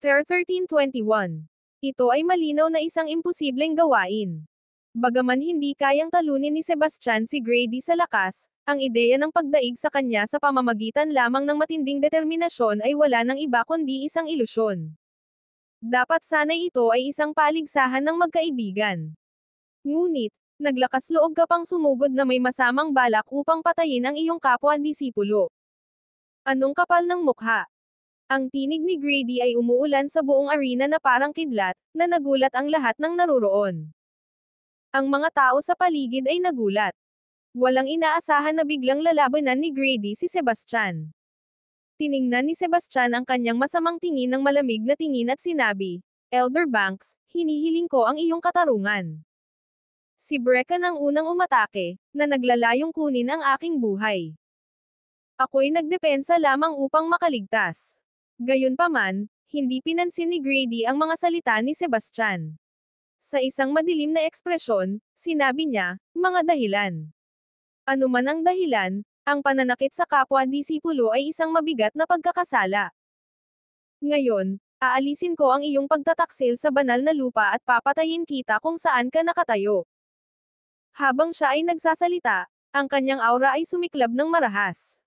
Ter 1321. Ito ay malinaw na isang imposibleng gawain. Bagaman hindi kayang talunin ni Sebastian si Grady sa lakas, ang ideya ng pagdaig sa kanya sa pamamagitan lamang ng matinding determinasyon ay wala ng iba kundi isang ilusyon. Dapat sana'y ito ay isang paligsahan ng magkaibigan. Ngunit, naglakas loob ka pang sumugod na may masamang balak upang patayin ang iyong kapwa-disipulo. Anong kapal ng mukha? Ang tinig ni Grady ay umuulan sa buong arena na parang kidlat, na nagulat ang lahat ng naruroon. Ang mga tao sa paligid ay nagulat. Walang inaasahan na biglang lalabanan ni Grady si Sebastian. Tiningnan ni Sebastian ang kanyang masamang tingin ng malamig na tingin at sinabi, "Elder Banks, hinihiling ko ang iyong katarungan." Si Brecken ang unang umatake, na naglalayong kunin ang aking buhay. Ako'y nagdepensa lamang upang makaligtas. Gayunpaman, hindi pinansin ni Grady ang mga salita ni Sebastian. Sa isang madilim na ekspresyon, sinabi niya, "Mga dahilan. Ano man ang dahilan, ang pananakit sa kapwa-disipulo ay isang mabigat na pagkakasala. Ngayon, aalisin ko ang iyong pagtataksil sa banal na lupa at papatayin kita kung saan ka nakatayo." Habang siya ay nagsasalita, ang kanyang aura ay sumiklab ng marahas.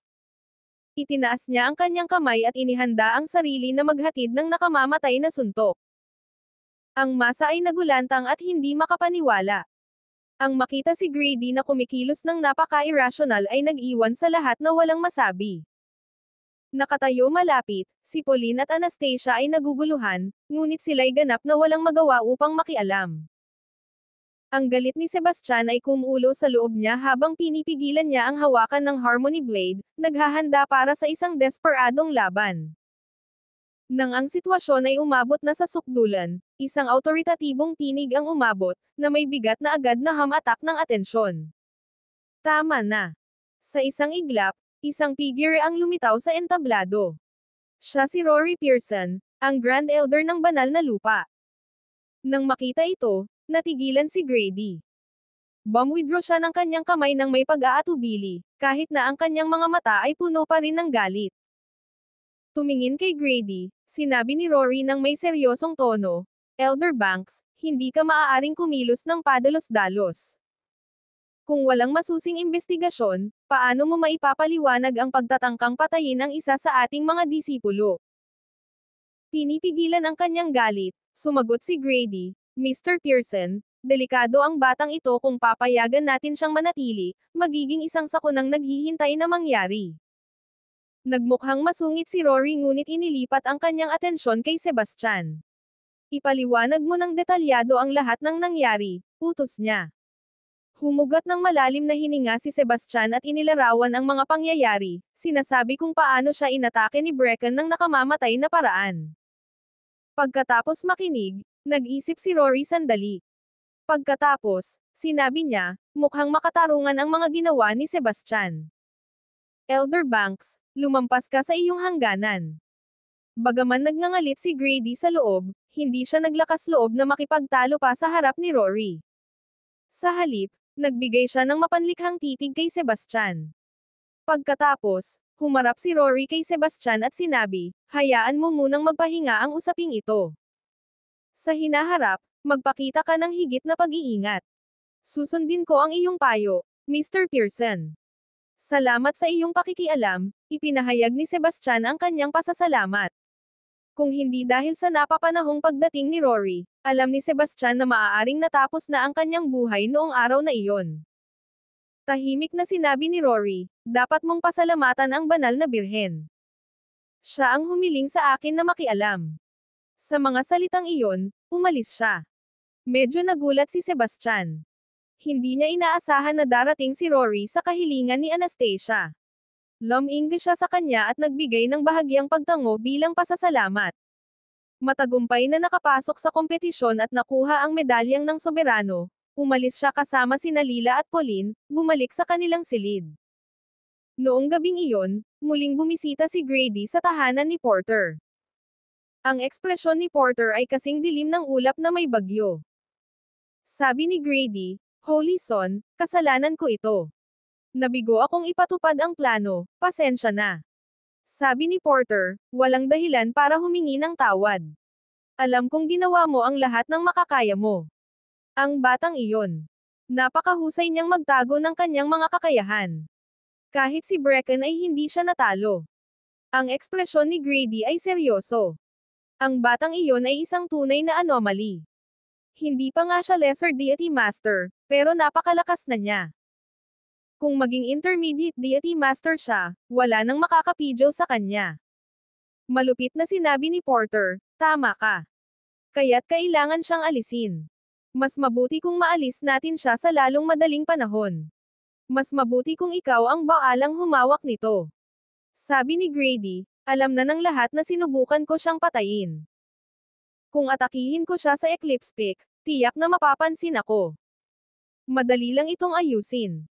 Itinaas niya ang kanyang kamay at inihanda ang sarili na maghatid ng nakamamatay na suntok. Ang masa ay nagulantang at hindi makapaniwala. Ang makita si Grady na kumikilos ng napaka-irrational ay nag-iwan sa lahat na walang masabi. Nakatayo malapit, si Pauline at Anastasia ay naguguluhan, ngunit sila'y ganap na walang magawa upang makialam. Ang galit ni Sebastian ay kumulo sa loob niya habang pinipigilan niya ang hawakan ng Harmony Blade, naghahanda para sa isang desperadong laban. Nang ang sitwasyon ay umabot na sa sukdulan, isang awtoritatibong tinig ang umabot, na may bigat na agad na hamatak ng atensyon. Tama na. Sa isang iglap, isang figure ang lumitaw sa entablado. Siya si Rory Pearson, ang Grand Elder ng Banal na Lupa. Nang makita ito, natigilan si Grady. Bumwithdraw siya ng kanyang kamay nang may pag-aatubili, kahit na ang kanyang mga mata ay puno pa rin ng galit. Tumingin kay Grady, sinabi ni Rory nang may seryosong tono, "Elder Banks, hindi ka maaaring kumilos ng padalos-dalos. Kung walang masusing imbestigasyon, paano mo maipapaliwanag ang pagtatangkang patayin ang isa sa ating mga disipulo?" Pinipigilan ang kanyang galit, sumagot si Grady, "Mr. Pearson, delikado ang batang ito kung papayagan natin siyang manatili, magiging isang sakunang naghihintay na mangyari." Nagmukhang masungit si Rory ngunit inilipat ang kanyang atensyon kay Sebastian. "Ipaliwanag mo ng detalyado ang lahat ng nangyari," utos niya. Humugat ng malalim na hininga si Sebastian at inilarawan ang mga pangyayari, sinasabi kung paano siya inatake ni Brecken ng nakamamatay na paraan. Pagkatapos makinig, nag-isip si Rory sandali. Pagkatapos, sinabi niya, mukhang makatarungan ang mga ginawa ni Sebastian. "Elder Banks, lumampas ka sa iyong hangganan." Bagaman nagngangalit si Grady sa loob, hindi siya naglakas loob na makipagtalo pa sa harap ni Rory. Sa halip, nagbigay siya ng mapanlikhang titig kay Sebastian. Pagkatapos, humarap si Rory kay Sebastian at sinabi, "Hayaan mo munang magpahinga ang usaping ito. Sa hinaharap, magpakita ka ng higit na pag-iingat. Susundin ko ang iyong payo, Mr. Pearson." "Salamat sa iyong pakikialam," ipinahayag ni Sebastian ang kanyang pasasalamat. Kung hindi dahil sa napapanahong pagdating ni Rory, alam ni Sebastian na maaaring natapos na ang kanyang buhay noong araw na iyon. Tahimik na sinabi ni Rory, "Dapat mong pasalamatan ang banal na birhen. Siya ang humiling sa akin na makialam." Sa mga salitang iyon, umalis siya. Medyo nagulat si Sebastian. Hindi niya inaasahan na darating si Rory sa kahilingan ni Anastasia. Luminggi siya sa kanya at nagbigay ng bahagyang pagtango bilang pasasalamat. Matagumpay na nakapasok sa kompetisyon at nakuha ang medalyang ng soberano, umalis siya kasama sina Lila at Pauline, bumalik sa kanilang silid. Noong gabing iyon, muling bumisita si Grady sa tahanan ni Porter. Ang ekspresyon ni Porter ay kasing dilim ng ulap na may bagyo. Sabi ni Grady, "Holy Son, kasalanan ko ito. Nabigo akong ipatupad ang plano, pasensya na." Sabi ni Porter, "Walang dahilan para humingi ng tawad. Alam kong ginawa mo ang lahat ng makakaya mo. Ang batang iyon. Napakahusay niyang magtago ng kanyang mga kakayahan. Kahit si Brecken ay hindi siya natalo. Ang ekspresyon ni Grady ay seryoso. Ang batang iyon ay isang tunay na anomaly. Hindi pa nga siya lesser deity master, pero napakalakas na niya. Kung maging intermediate deity master siya, wala nang makakapigil sa kanya. Malupit na sinabi ni Porter, tama ka. Kaya't kailangan siyang alisin. Mas mabuti kung maalis natin siya sa lalong madaling panahon. Mas mabuti kung ikaw ang baalang humawak nito. Sabi ni Grady, alam na ng lahat na sinubukan ko siyang patayin. Kung atakihin ko siya sa Eclipse Peak, tiyak na mapapansin ako. Madali lang itong ayusin.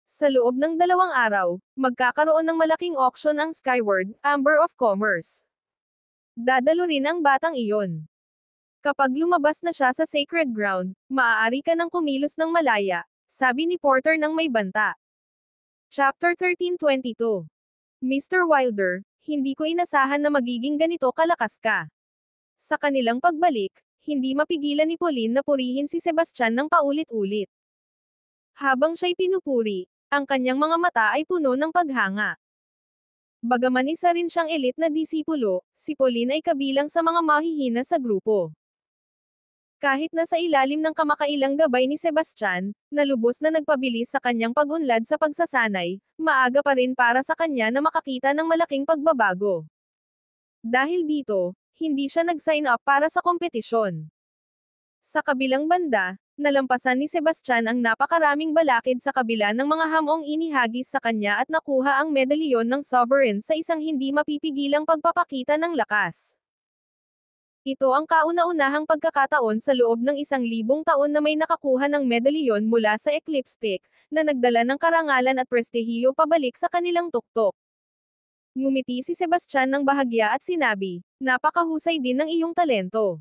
Sa loob ng 2 araw, magkakaroon ng malaking auction ang Skyward Chamber of Commerce. Dadalo rin ang batang iyon. Kapag lumabas na siya sa sacred ground, maaari ka nang kumilos ng malaya, sabi ni Porter ng may banta. Chapter 13:22. Mr. Wilder, hindi ko inasahan na magiging ganito kalakas ka. Sa kanilang pagbalik, hindi mapigilan ni Pauline na purihin si Sebastian ng paulit-ulit. Habang siya'y pinupuri, ang kanyang mga mata ay puno ng paghanga. Bagaman isa rin siyang elite na disipulo, si Pauline ay kabilang sa mga mahihina sa grupo. Kahit na sa ilalim ng kamakailang gabay ni Sebastian, na lubos na nagpabilis sa kanyang pag-unlad sa pagsasanay, maaga pa rin para sa kanya na makakita ng malaking pagbabago. Dahil dito, hindi siya nag-sign up para sa kompetisyon. Sa kabilang banda, nalampasan ni Sebastian ang napakaraming balakid sa kabila ng mga hamong inihagis sa kanya at nakuha ang medalyon ng Sovereign sa isang hindi mapipigilang pagpapakita ng lakas. Ito ang kauna-unahang pagkakataon sa loob ng 1,000 taon na may nakakuha ng medalyon mula sa Eclipse Peak, na nagdala ng karangalan at prestihiyo pabalik sa kanilang tuktok. Ngumiti si Sebastian ng bahagya at sinabi, napakahusay din ng iyong talento.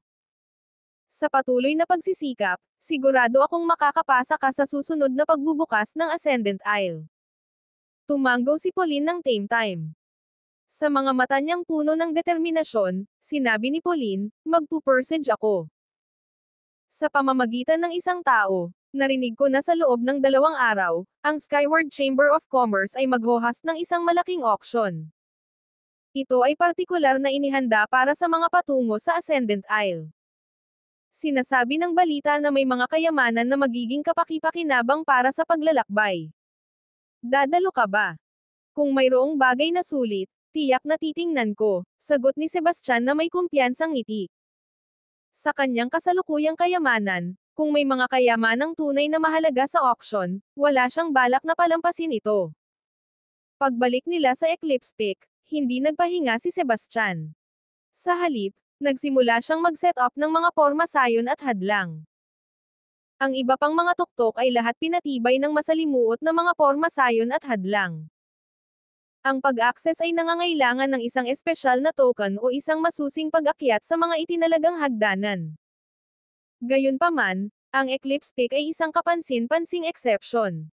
Sa patuloy na pagsisikap, sigurado akong makakapasa ka sa susunod na pagbubukas ng Ascendant Isle. Tumanggo si Pauline ng tame time. Sa mga mata niyang puno ng determinasyon, sinabi ni Pauline, magpupursige ako. Sa pamamagitan ng isang tao, narinig ko na sa loob ng 2 araw, ang Skyward Chamber of Commerce ay maghohost ng isang malaking auction. Ito ay partikular na inihanda para sa mga patungo sa Ascendant Isle. Sinasabi ng balita na may mga kayamanan na magiging kapaki-pakinabang para sa paglalakbay. Dadalo ka ba? Kung mayroong bagay na sulit, tiyak na titingnan ko, sagot ni Sebastian na may kumpiyansang ngiti. Sa kanyang kasalukuyang kayamanan, kung may mga kayamanang tunay na mahalaga sa auction, wala siyang balak na palampasin ito. Pagbalik nila sa Eclipse Peak, hindi nagpahinga si Sebastian. Sa halip, nagsimula siyang mag-set up ng mga porma sayon at hadlang. Ang iba pang mga tuktok ay lahat pinatibay ng masalimuot na mga porma sayon at hadlang. Ang pag-access ay nangangailangan ng isang espesyal na token o isang masusing pag-akyat sa mga itinalagang hagdanan. Gayunpaman, ang Eclipse Peak ay isang kapansin-pansing exception.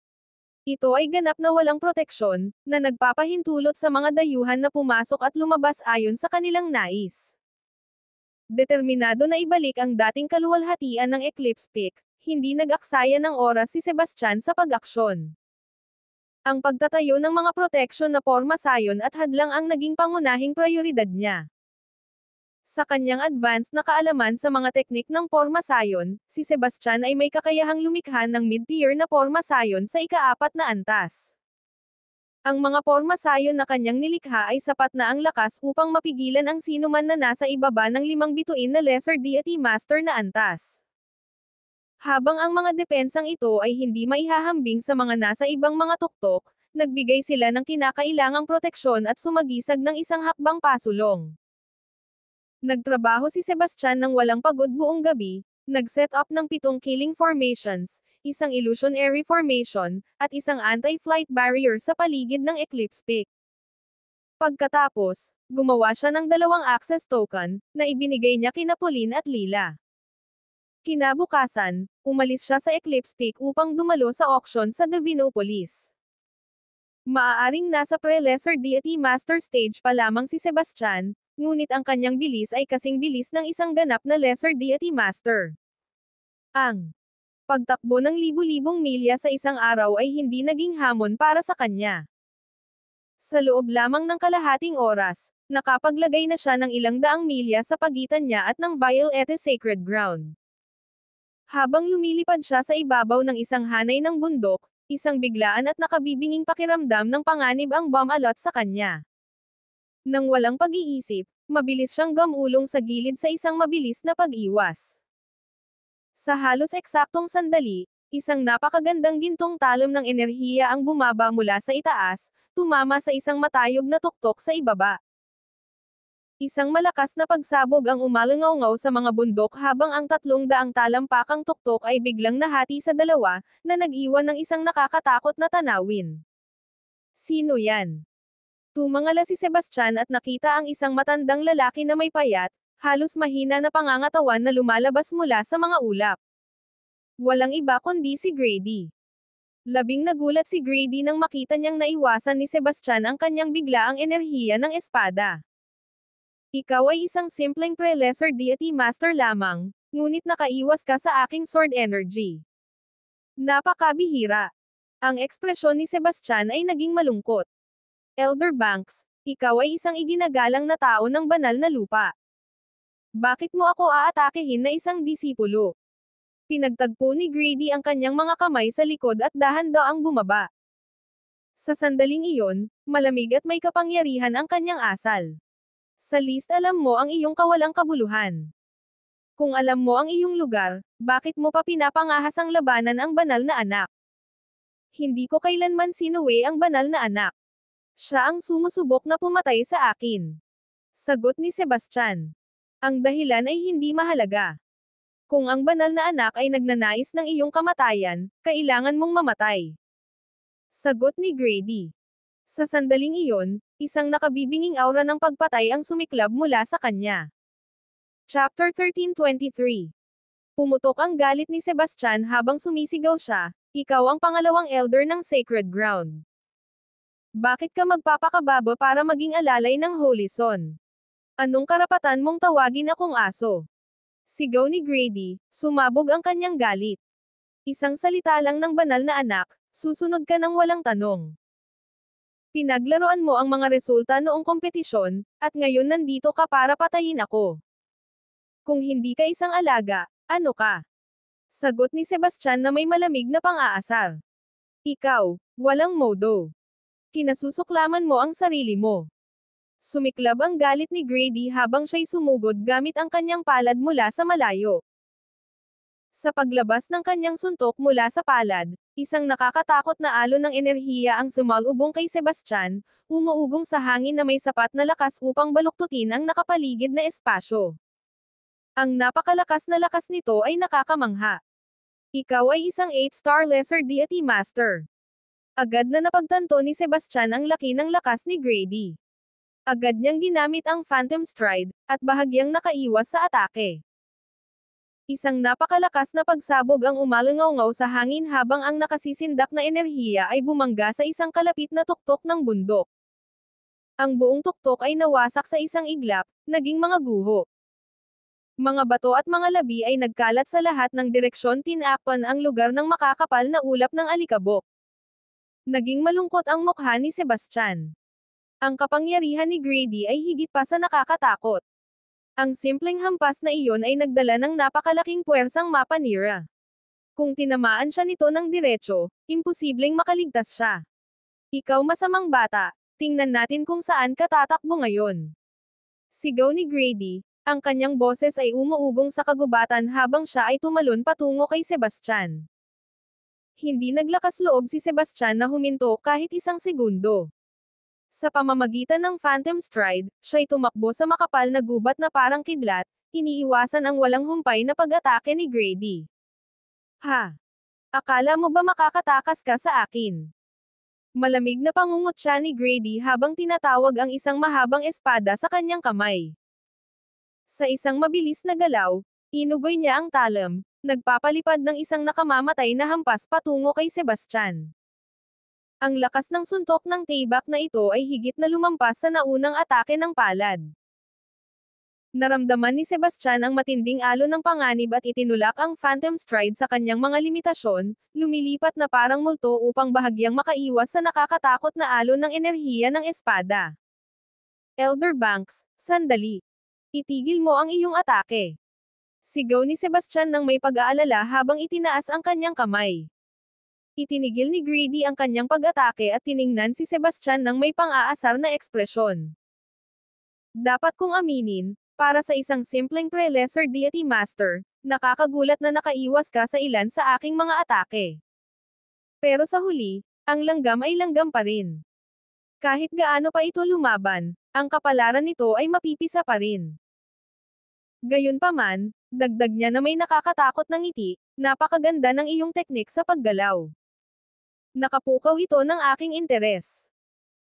Ito ay ganap na walang proteksyon, na nagpapahintulot sa mga dayuhan na pumasok at lumabas ayon sa kanilang nais. Determinado na ibalik ang dating kaluwalhatian ng Eclipse Peak, hindi nag-aksaya ng oras si Sebastian sa pag-aksyon. Ang pagtatayo ng mga proteksyon na porma sayon at hadlang ang naging pangunahing prioridad niya. Sa kanyang advanced na kaalaman sa mga teknik ng porma sayon, si Sebastian ay may kakayahang lumikha ng mid-tier na porma sayon sa ika-4 na antas. Ang mga porma sayon na kanyang nilikha ay sapat na ang lakas upang mapigilan ang sinuman na nasa ibaba ng 5 bituin na lesser deity master na antas. Habang ang mga depensang ito ay hindi maihahambing sa mga nasa ibang mga tuktok, nagbigay sila ng kinakailangang proteksyon at sumagisag ng isang hakbang pasulong. Nagtrabaho si Sebastian ng walang pagod buong gabi, nag-set up ng 7 killing formations, isang illusionary formation, at isang anti-flight barrier sa paligid ng Eclipse Peak. Pagkatapos, gumawa siya ng 2 access token, na ibinigay niya kina Pauline at Lila. Kinabukasan, umalis siya sa Eclipse Peak upang dumalo sa auction sa Divinopolis. Maaaring nasa pre-lesser deity master stage pa lamang si Sebastian, ngunit ang kanyang bilis ay kasing bilis ng isang ganap na lesser deity master. Ang pagtakbo ng libu-libong milya sa isang araw ay hindi naging hamon para sa kanya. Sa loob lamang ng kalahating oras, nakapaglagay na siya ng ilang daang milya sa pagitan niya at ng Violette Sacred Ground. Habang lumilipad siya sa ibabaw ng isang hanay ng bundok, isang biglaan at nakabibinging pakiramdam ng panganib ang bumalot sa kanya. Nang walang pag-iisip, mabilis siyang gumulong sa gilid sa isang mabilis na pag-iwas. Sa halos eksaktong sandali, isang napakagandang gintong talon ng enerhiya ang bumaba mula sa itaas, tumama sa isang matayog na tuktok sa ibaba. Isang malakas na pagsabog ang umalangaw sa mga bundok habang ang 300 talampakang tuktok ay biglang nahati sa dalawa, na nag-iwan ng isang nakakatakot na tanawin. Sino yan? Tumangala si Sebastian at nakita ang isang matandang lalaki na may payat, halos mahina na pangangatawan na lumalabas mula sa mga ulap. Walang iba kundi si Grady. Labing nagulat si Grady nang makita niyang naiwasan ni Sebastian ang kanyang biglaang enerhiya ng espada. Ikaw ay isang simpleng pre-lesser deity master lamang, ngunit nakaiwas ka sa aking sword energy. Napakabihira. Ang ekspresyon ni Sebastian ay naging malungkot. Elder Banks, ikaw ay isang iginagalang na tao ng banal na lupa. Bakit mo ako aatakehin na isang disipulo? Pinagtagpo ni Grady ang kanyang mga kamay sa likod at dahan-daang bumaba. Sa sandaling iyon, malamig at may kapangyarihan ang kanyang asal. Sa least alam mo ang iyong kawalang kabuluhan. Kung alam mo ang iyong lugar, bakit mo pa pinapangahas ang labanan ang banal na anak? Hindi ko kailanman sinuwi ang banal na anak. Siya ang sumusubok na pumatay sa akin. Sagot ni Sebastian. Ang dahilan ay hindi mahalaga. Kung ang banal na anak ay nagnanais ng iyong kamatayan, kailangan mong mamatay. Sagot ni Grady. Sa sandaling iyon, isang nakabibinging aura ng pagpatay ang sumiklab mula sa kanya. Chapter 13:23. Pumutok ang galit ni Sebastian habang sumisigaw siya, ikaw ang pangalawang elder ng Sacred Ground. Bakit ka magpapakababa para maging alalay ng Holy Son? Anong karapatan mong tawagin akong aso? Sigaw ni Grady, sumabog ang kanyang galit. Isang salita lang ng banal na anak, susunod ka ng walang tanong. Pinaglaruan mo ang mga resulta noong kompetisyon, at ngayon nandito ka para patayin ako. Kung hindi ka isang alaga, ano ka? Sagot ni Sebastian na may malamig na pang-aasar. Ikaw, walang modo. Kinasusuklaman mo ang sarili mo. Sumiklab ang galit ni Grady habang siya'y sumugod gamit ang kanyang palad mula sa malayo. Sa paglabas ng kanyang suntok mula sa palad, isang nakakatakot na alon ng enerhiya ang sumalubong kay Sebastian, umuugong sa hangin na may sapat na lakas upang baluktutin ang nakapaligid na espasyo. Ang napakalakas na lakas nito ay nakakamangha. Ikaw ay isang 8-star lesser deity master. Agad na napagtanto ni Sebastian ang laki ng lakas ni Grady. Agad niyang ginamit ang Phantom Stride, at bahagyang nakaiwas sa atake. Isang napakalakas na pagsabog ang umalangaw sa hangin habang ang nakasisindak na enerhiya ay bumangga sa isang kalapit na tuktok ng bundok. Ang buong tuktok ay nawasak sa isang iglap, naging mga guho. Mga bato at mga labi ay nagkalat sa lahat ng direksyon, tinakpan ang lugar ng makakapal na ulap ng alikabok. Naging malungkot ang mukha ni Sebastian. Ang kapangyarihan ni Grady ay higit pa sa nakakatakot. Ang simpleng hampas na iyon ay nagdala ng napakalaking puwersang mapanira. Kung tinamaan siya nito ng diretso, imposibleng makaligtas siya. Ikaw masamang bata, tingnan natin kung saan ka tatakbo ngayon. Sigaw ni Grady, ang kanyang boses ay umuugong sa kagubatan habang siya ay tumalon patungo kay Sebastian. Hindi naglakas loob si Sebastian na huminto kahit isang segundo. Sa pamamagitan ng Phantom Stride, siya'y tumakbo sa makapal na gubat na parang kidlat, iniiwasan ang walang humpay na pag-atake ni Grady. Ha! Akala mo ba makakatakas ka sa akin? Malamig na pangungot siya ni Grady habang tinatawag ang isang mahabang espada sa kanyang kamay. Sa isang mabilis na galaw, inugoy niya ang talam, nagpapalipad ng isang nakamamatay na hampas patungo kay Sebastian. Ang lakas ng suntok ng tibak na ito ay higit na lumampas sa naunang atake ng palad. Naramdaman ni Sebastian ang matinding alon ng panganib at itinulak ang Phantom Stride sa kanyang mga limitasyon, lumilipat na parang multo upang bahagyang makaiwas sa nakakatakot na alon ng enerhiya ng espada. Elder Banks, sandali. Itigil mo ang iyong atake. Sigaw ni Sebastian nang may pag-aalala habang itinaas ang kanyang kamay. Itinigil ni Grady ang kanyang pag-atake at tiningnan si Sebastian nang may pang-aasar na ekspresyon. Dapat kong aminin, para sa isang simpleng pre-lesser deity master, nakakagulat na nakaiwas ka sa ilan sa aking mga atake. Pero sa huli, ang langgam ay langgam pa rin. Kahit gaano pa ito lumaban, ang kapalaran nito ay mapipisa pa rin. Gayunpaman, dagdag niya na may nakakatakot na ngiti, napakaganda ng iyong teknik sa paggalaw. Nakapukaw ito ng aking interes.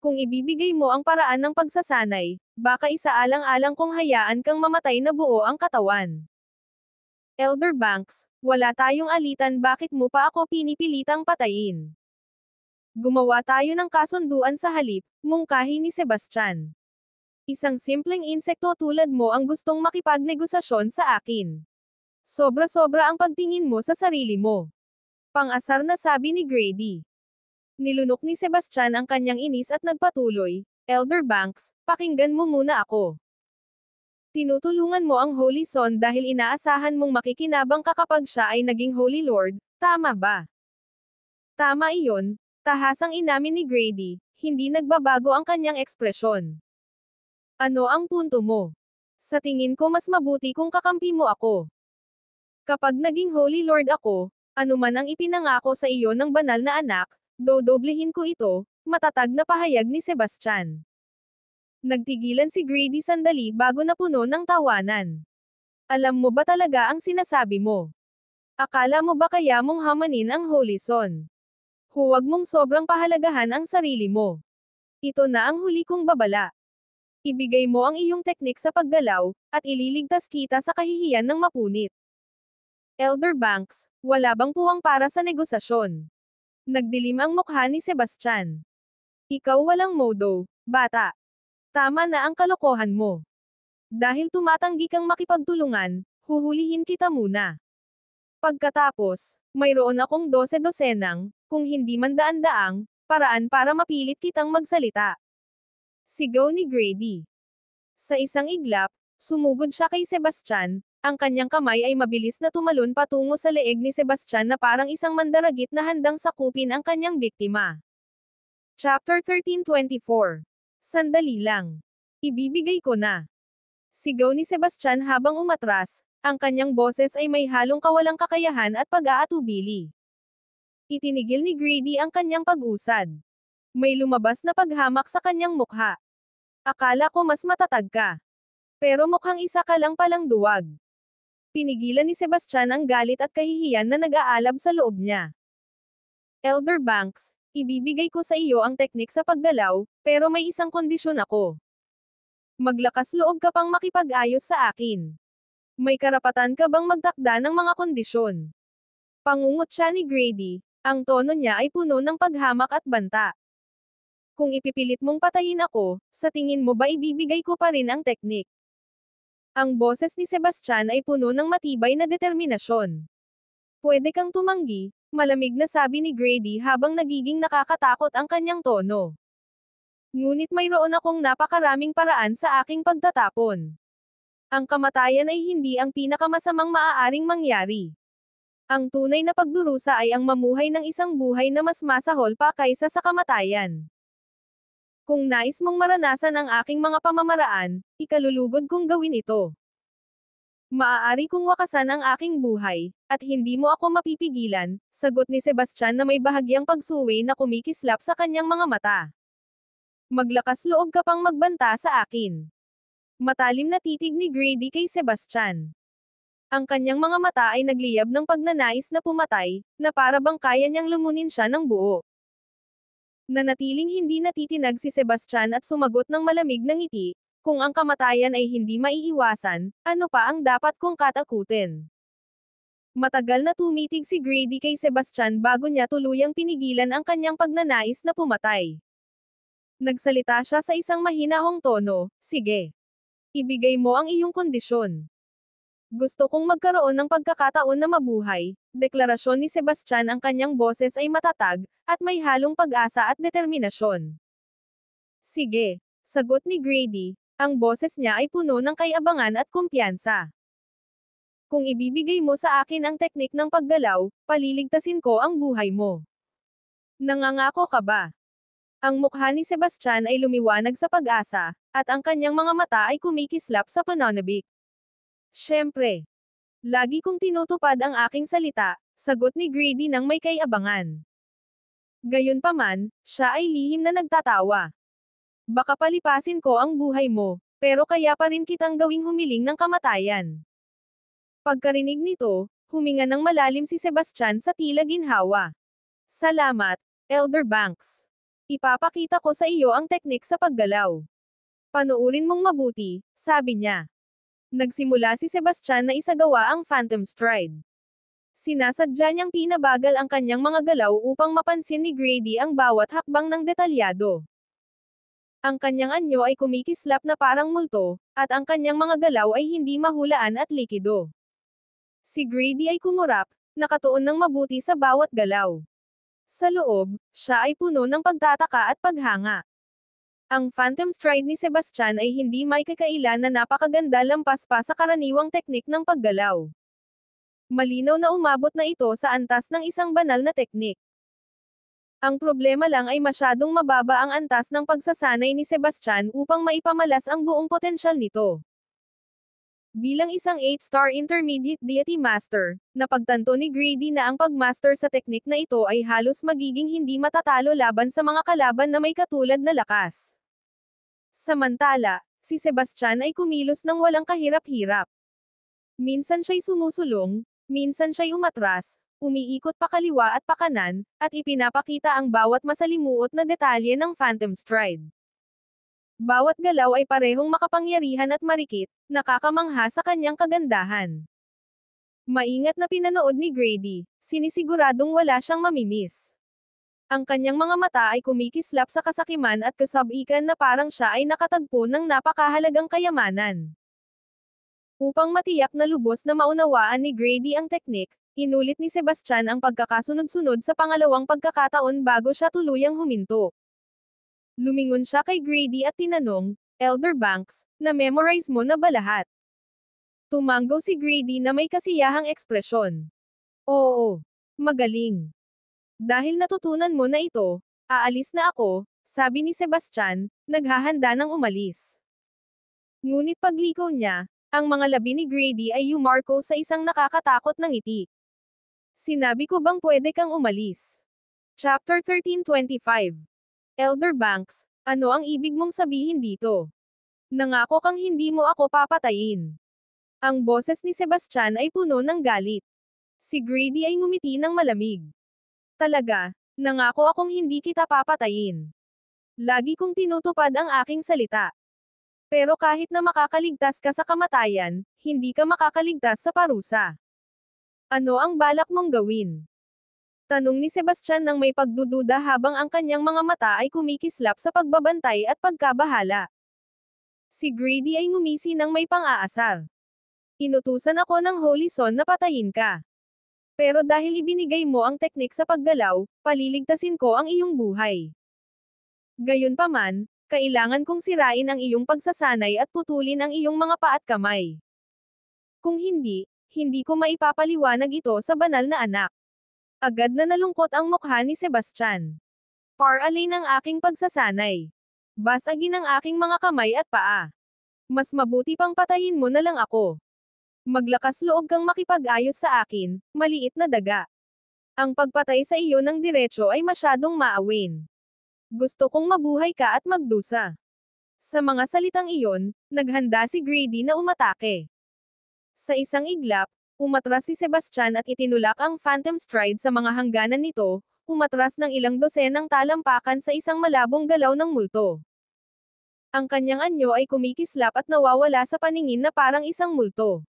Kung ibibigay mo ang paraan ng pagsasanay, baka isaalang-alang kong hayaan kang mamatay na buo ang katawan. Elder Banks, wala tayong alitan, bakit mo pa ako pinipilitang patayin? Gumawa tayo ng kasunduan sa halip, mungkahi ni Sebastian. Isang simpleng insekto tulad mo ang gustong makipagnegosasyon sa akin. Sobra-sobra ang pagtingin mo sa sarili mo. Pang-asar na sabi ni Grady. Nilunok ni Sebastian ang kanyang inis at nagpatuloy, Elder Banks, pakinggan mo muna ako. Tinutulungan mo ang Holy Son dahil inaasahan mong makikinabang ka kapag siya ay naging Holy Lord, tama ba? Tama iyon, tahasang inamin ni Grady, hindi nagbabago ang kanyang ekspresyon. Ano ang punto mo? Sa tingin ko mas mabuti kung kakampi mo ako. Kapag naging Holy Lord ako, anuman ang ipinangako sa iyo ng banal na anak, dodoblehin ko ito, matatag na pahayag ni Sebastian. Nagtigilan si Grady sandali bago napuno ng tawanan. Alam mo ba talaga ang sinasabi mo? Akala mo ba kaya mong hamanin ang Holy Son? Huwag mong sobrang pahalagahan ang sarili mo. Ito na ang huli kong babala. Ibigay mo ang iyong teknik sa paggalaw, at ililigtas kita sa kahihiyan ng mapunit. Elder Banks, wala bang puwang para sa negosasyon? Nagdilim ang mukha ni Sebastian. Ikaw walang modo, bata. Tama na ang kalokohan mo. Dahil tumatanggi kang makipagtulungan, huhulihin kita muna. Pagkatapos, mayroon akong 12 dosenang, kung hindi man daan-daang, paraan para mapilit kitang magsalita. Sigaw ni Grady. Sa isang iglap, sumugod siya kay Sebastian, ang kanyang kamay ay mabilis na tumalon patungo sa leeg ni Sebastian na parang isang mandaragit na handang sakupin ang kanyang biktima. Chapter 1324. Sandali lang. Ibibigay ko na. Sigaw ni Sebastian habang umatras, ang kanyang boses ay may halong kawalang kakayahan at pag-aatubili. Itinigil ni Grady ang kanyang pag-usad. May lumabas na paghamak sa kanyang mukha. Akala ko mas matatag ka. Pero mukhang isa ka lang palang duwag. Pinigilan ni Sebastian ang galit at kahihiyan na nag-aalab sa loob niya. Elder Banks, ibibigay ko sa iyo ang teknik sa paggalaw, pero may isang kondisyon ako. Maglakas loob ka pang makipag-ayos sa akin. May karapatan ka bang magtakda ng mga kondisyon? Pangungot siya ni Grady, ang tono niya ay puno ng paghamak at banta. Kung ipipilit mong patayin ako, sa tingin mo ba ibibigay ko pa rin ang teknik? Ang boses ni Sebastian ay puno ng matibay na determinasyon. Pwede kang tumanggi, malamig na sabi ni Grady habang nagiging nakakatakot ang kanyang tono. Ngunit mayroon akong napakaraming paraan sa aking pagtatapon. Ang kamatayan ay hindi ang pinakamasamang maaaring mangyari. Ang tunay na pagdurusa ay ang mamuhay ng isang buhay na mas masahol pa kaysa sa kamatayan. Kung nais mong maranasan ang aking mga pamamaraan, ikalulugod kong gawin ito. Maaari kong wakasan ang aking buhay, at hindi mo ako mapipigilan, sagot ni Sebastian na may bahagyang pagsuwi na kumikislap sa kanyang mga mata. Maglakas loob ka pang magbanta sa akin. Matalim na titig ni Grady kay Sebastian. Ang kanyang mga mata ay nagliyab ng pagnanais na pumatay, na para bang kaya niyang lumunin siya ng buo. Nanatiling hindi natitinag si Sebastian at sumagot ng malamig na ngiti, kung ang kamatayan ay hindi maiiwasan, ano pa ang dapat kong katakutin? Matagal na tumitig si Grady kay Sebastian bago niya tuluyang pinigilan ang kanyang pagnanais na pumatay. Nagsalita siya sa isang mahinahong tono, "Sige. Ibigay mo ang iyong kondisyon. Gusto kong magkaroon ng pagkakataon na mabuhay." Deklarasyon ni Sebastian, ang kanyang boses ay matatag, at may halong pag-asa at determinasyon. "Sige," sagot ni Grady, ang boses niya ay puno ng kayabangan at kumpiyansa. "Kung ibibigay mo sa akin ang teknik ng paggalaw, paliligtasin ko ang buhay mo. Nangangako ka ba?" Ang mukha ni Sebastian ay lumiwanag sa pag-asa, at ang kanyang mga mata ay kumikislap sa pananabik. "Siyempre. Lagi kong tinutupad ang aking salita," sagot ni Grady nang may kayabangan. Gayunpaman, siya ay lihim na nagtatawa. "Baka palipasin ko ang buhay mo, pero kaya pa rin kitang gawing humiling ng kamatayan." Pagkarinig nito, huminga ng malalim si Sebastian sa tila ginhawa. "Salamat, Elder Banks. Ipapakita ko sa iyo ang teknik sa paggalaw. Panuurin mong mabuti," sabi niya. Nagsimula si Sebastian na isagawa ang Phantom Stride. Sinasadya niyang pinabagal ang kanyang mga galaw upang mapansin ni Grady ang bawat hakbang ng detalyado. Ang kanyang anyo ay kumikislap na parang multo, at ang kanyang mga galaw ay hindi mahulaan at likido. Si Grady ay kumurap, nakatuon ng mabuti sa bawat galaw. Sa loob, siya ay puno ng pagtataka at paghanga. Ang Phantom Stride ni Sebastian ay hindi may kakailan na napakaganda lampas pa sa karaniwang teknik ng paggalaw. Malinaw na umabot na ito sa antas ng isang banal na teknik. Ang problema lang ay masyadong mababa ang antas ng pagsasanay ni Sebastian upang maipamalas ang buong potensyal nito. Bilang isang 8-star Intermediate Deity Master, napagtanto ni Grady na ang pagmaster sa teknik na ito ay halos magiging hindi matatalo laban sa mga kalaban na may katulad na lakas. Samantala, si Sebastian ay kumilos ng walang kahirap-hirap. Minsan siya'y sumusulong, minsan siya'y umatras, umiikot pakaliwa at pakanan, at ipinapakita ang bawat masalimuot na detalye ng Phantom Stride. Bawat galaw ay parehong makapangyarihan at marikit, nakakamangha sa kanyang kagandahan. Maingat na pinanood ni Grady, sinisiguradong wala siyang mamimiss. Ang kanyang mga mata ay kumikislap sa kasakiman at kasabikan na parang siya ay nakatagpo ng napakahalagang kayamanan. Upang matiyak na lubos na maunawaan ni Grady ang teknik, inulit ni Sebastian ang pagkakasunod-sunod sa pangalawang pagkakataon bago siya tuluyang huminto. Lumingon siya kay Grady at tinanong, "Elder Banks, na-memorize mo na ba lahat?" Tumanggo si Grady na may kasiyahang ekspresyon. "Oo. Magaling. Dahil natutunan mo na ito, aalis na ako," sabi ni Sebastian, naghahanda ng umalis. Ngunit pagliko niya, ang mga labi ni Grady ay yumarko sa isang nakakatakot na ngiti. "Sinabi ko bang pwede kang umalis?" Chapter 1325. "Elder Banks, ano ang ibig mong sabihin dito? Nangako kang hindi mo ako papatayin." Ang boses ni Sebastian ay puno ng galit. Si Grady ay ngumiti ng malamig. "Talaga, nangako akong hindi kita papatayin. Lagi kong tinutupad ang aking salita. Pero kahit na makakaligtas ka sa kamatayan, hindi ka makakaligtas sa parusa. Ano ang balak mong gawin?" Tanong ni Sebastian nang may pagdududa habang ang kanyang mga mata ay kumikislap sa pagbabantay at pagkabahala. Si Grady ay ngumisi ng may pang-aasar. "Inutusan ako ng Holy Son na patayin ka. Pero dahil ibinigay mo ang teknik sa paggalaw, paliligtasin ko ang iyong buhay. Gayunpaman, kailangan kong sirain ang iyong pagsasanay at putulin ang iyong mga paa at kamay. Kung hindi, hindi ko maipapaliwanag ito sa banal na anak." Agad na nalungkot ang mukha ni Sebastian. "Para-alin ang aking pagsasanay. Basagin ang aking mga kamay at paa. Mas mabuti pang patayin mo na lang ako. Maglakas loob kang makipag-ayos sa akin, maliit na daga. Ang pagpatay sa iyo ng diretso ay masyadong maawin. Gusto kong mabuhay ka at magdusa." Sa mga salitang iyon, naghanda si Grady na umatake. Sa isang iglap, umatras si Sebastian at itinulak ang Phantom Stride sa mga hangganan nito, umatras ng ilang dosenang talampakan sa isang malabong galaw ng multo. Ang kanyang anyo ay kumikislap at nawawala sa paningin na parang isang multo.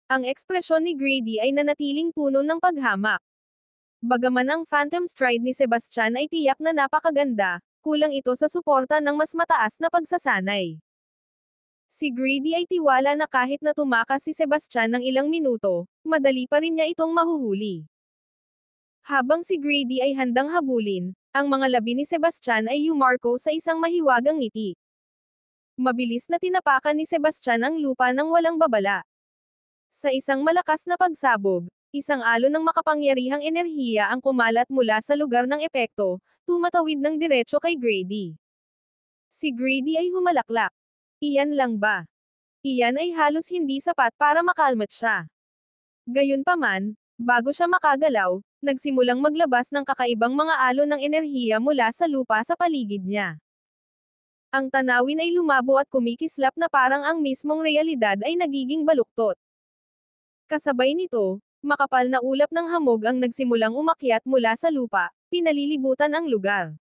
Ang ekspresyon ni Grady ay nanatiling puno ng paghamak. Bagaman ang Phantom Stride ni Sebastian ay tiyak na napakaganda, kulang ito sa suporta ng mas mataas na pagsasanay. Si Grady ay tiwala na kahit na tumakas si Sebastian ng ilang minuto, madali pa rin niya itong mahuhuli. Habang si Grady ay handang habulin, ang mga labi ni Sebastian ay yumarko sa isang mahiwagang ngiti. Mabilis na tinapakan ni Sebastian ang lupa ng walang babala. Sa isang malakas na pagsabog, isang alon ng makapangyarihang enerhiya ang kumalat mula sa lugar ng epekto, tumatawid ng diretso kay Grady. Si Grady ay humalaklak. Iyan lang ba? Iyan ay halos hindi sapat para makalmat siya. Gayunpaman, bago siya makagalaw, nagsimulang maglabas ng kakaibang mga alon ng enerhiya mula sa lupa sa paligid niya. Ang tanawin ay lumabo at kumikislap na parang ang mismong realidad ay nagiging baluktot. Kasabay nito, makapal na ulap ng hamog ang nagsimulang umakyat mula sa lupa, pinalilibutan ang lugar.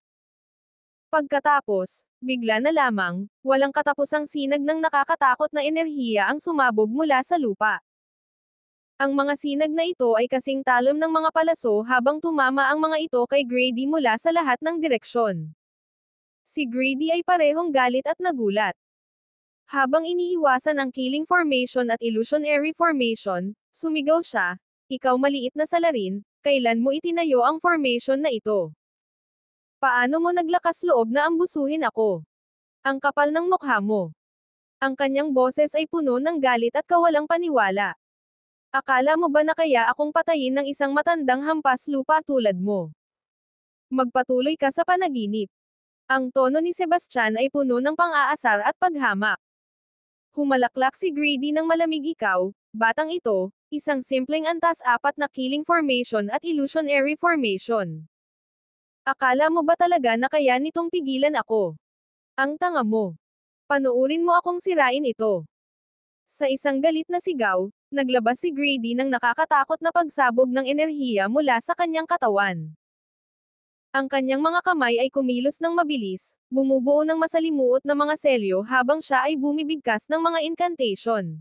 Pagkatapos, bigla na lamang, walang katapusang sinag ng nakakatakot na enerhiya ang sumabog mula sa lupa. Ang mga sinag na ito ay kasing talom ng mga palaso habang tumama ang mga ito kay Grady mula sa lahat ng direksyon. Si Grady ay parehong galit at nagulat. Habang iniiwasan ang killing formation at illusionary formation, sumigaw siya, "Ikaw maliit na salarin, kailan mo itinayo ang formation na ito? Paano mo naglakas loob na ambusuhin ako? Ang kapal ng mukha mo." Ang kanyang boses ay puno ng galit at kawalang paniwala. Akala mo ba na kaya akong patayin ng isang matandang hampas lupa tulad mo? Magpatuloy ka sa panaginip. Ang tono ni Sebastian ay puno ng pang-aasar at paghamak. Humalaklak si Grady ng malamig. "Ikaw, batang ito, isang simpleng antas-apat na killing formation at illusionary formation. Akala mo ba talaga na kaya nitong pigilan ako? Ang tanga mo. Panuurin mo akong sirain ito." Sa isang galit na sigaw, naglabas si Grady ng nakakatakot na pagsabog ng enerhiya mula sa kanyang katawan. Ang kanyang mga kamay ay kumilos ng mabilis, bumubuo ng masalimuot na mga selyo habang siya ay bumibigkas ng mga incantation.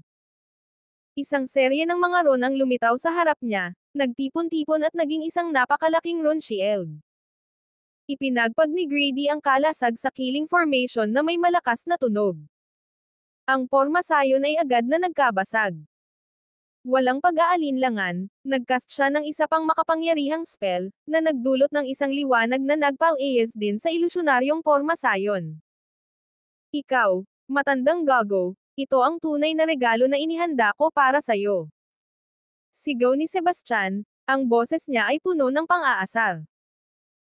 Isang serye ng mga ron ang lumitaw sa harap niya, nagtipon-tipon at naging isang napakalaking ron shield. Ipinagpag ni Grady ang kalasag sa killing formation na may malakas na tunog. Ang porma sayon ay agad na nagkabasag. Walang pag-aalinlangan, nagcast siya ng isa pang makapangyarihang spell, na nagdulot ng isang liwanag na nagpal-ayes din sa ilusyonaryong porma sayon. "Ikaw, matandang gago, ito ang tunay na regalo na inihanda ko para sayo." Sigaw ni Sebastian, ang boses niya ay puno ng pang-aasar.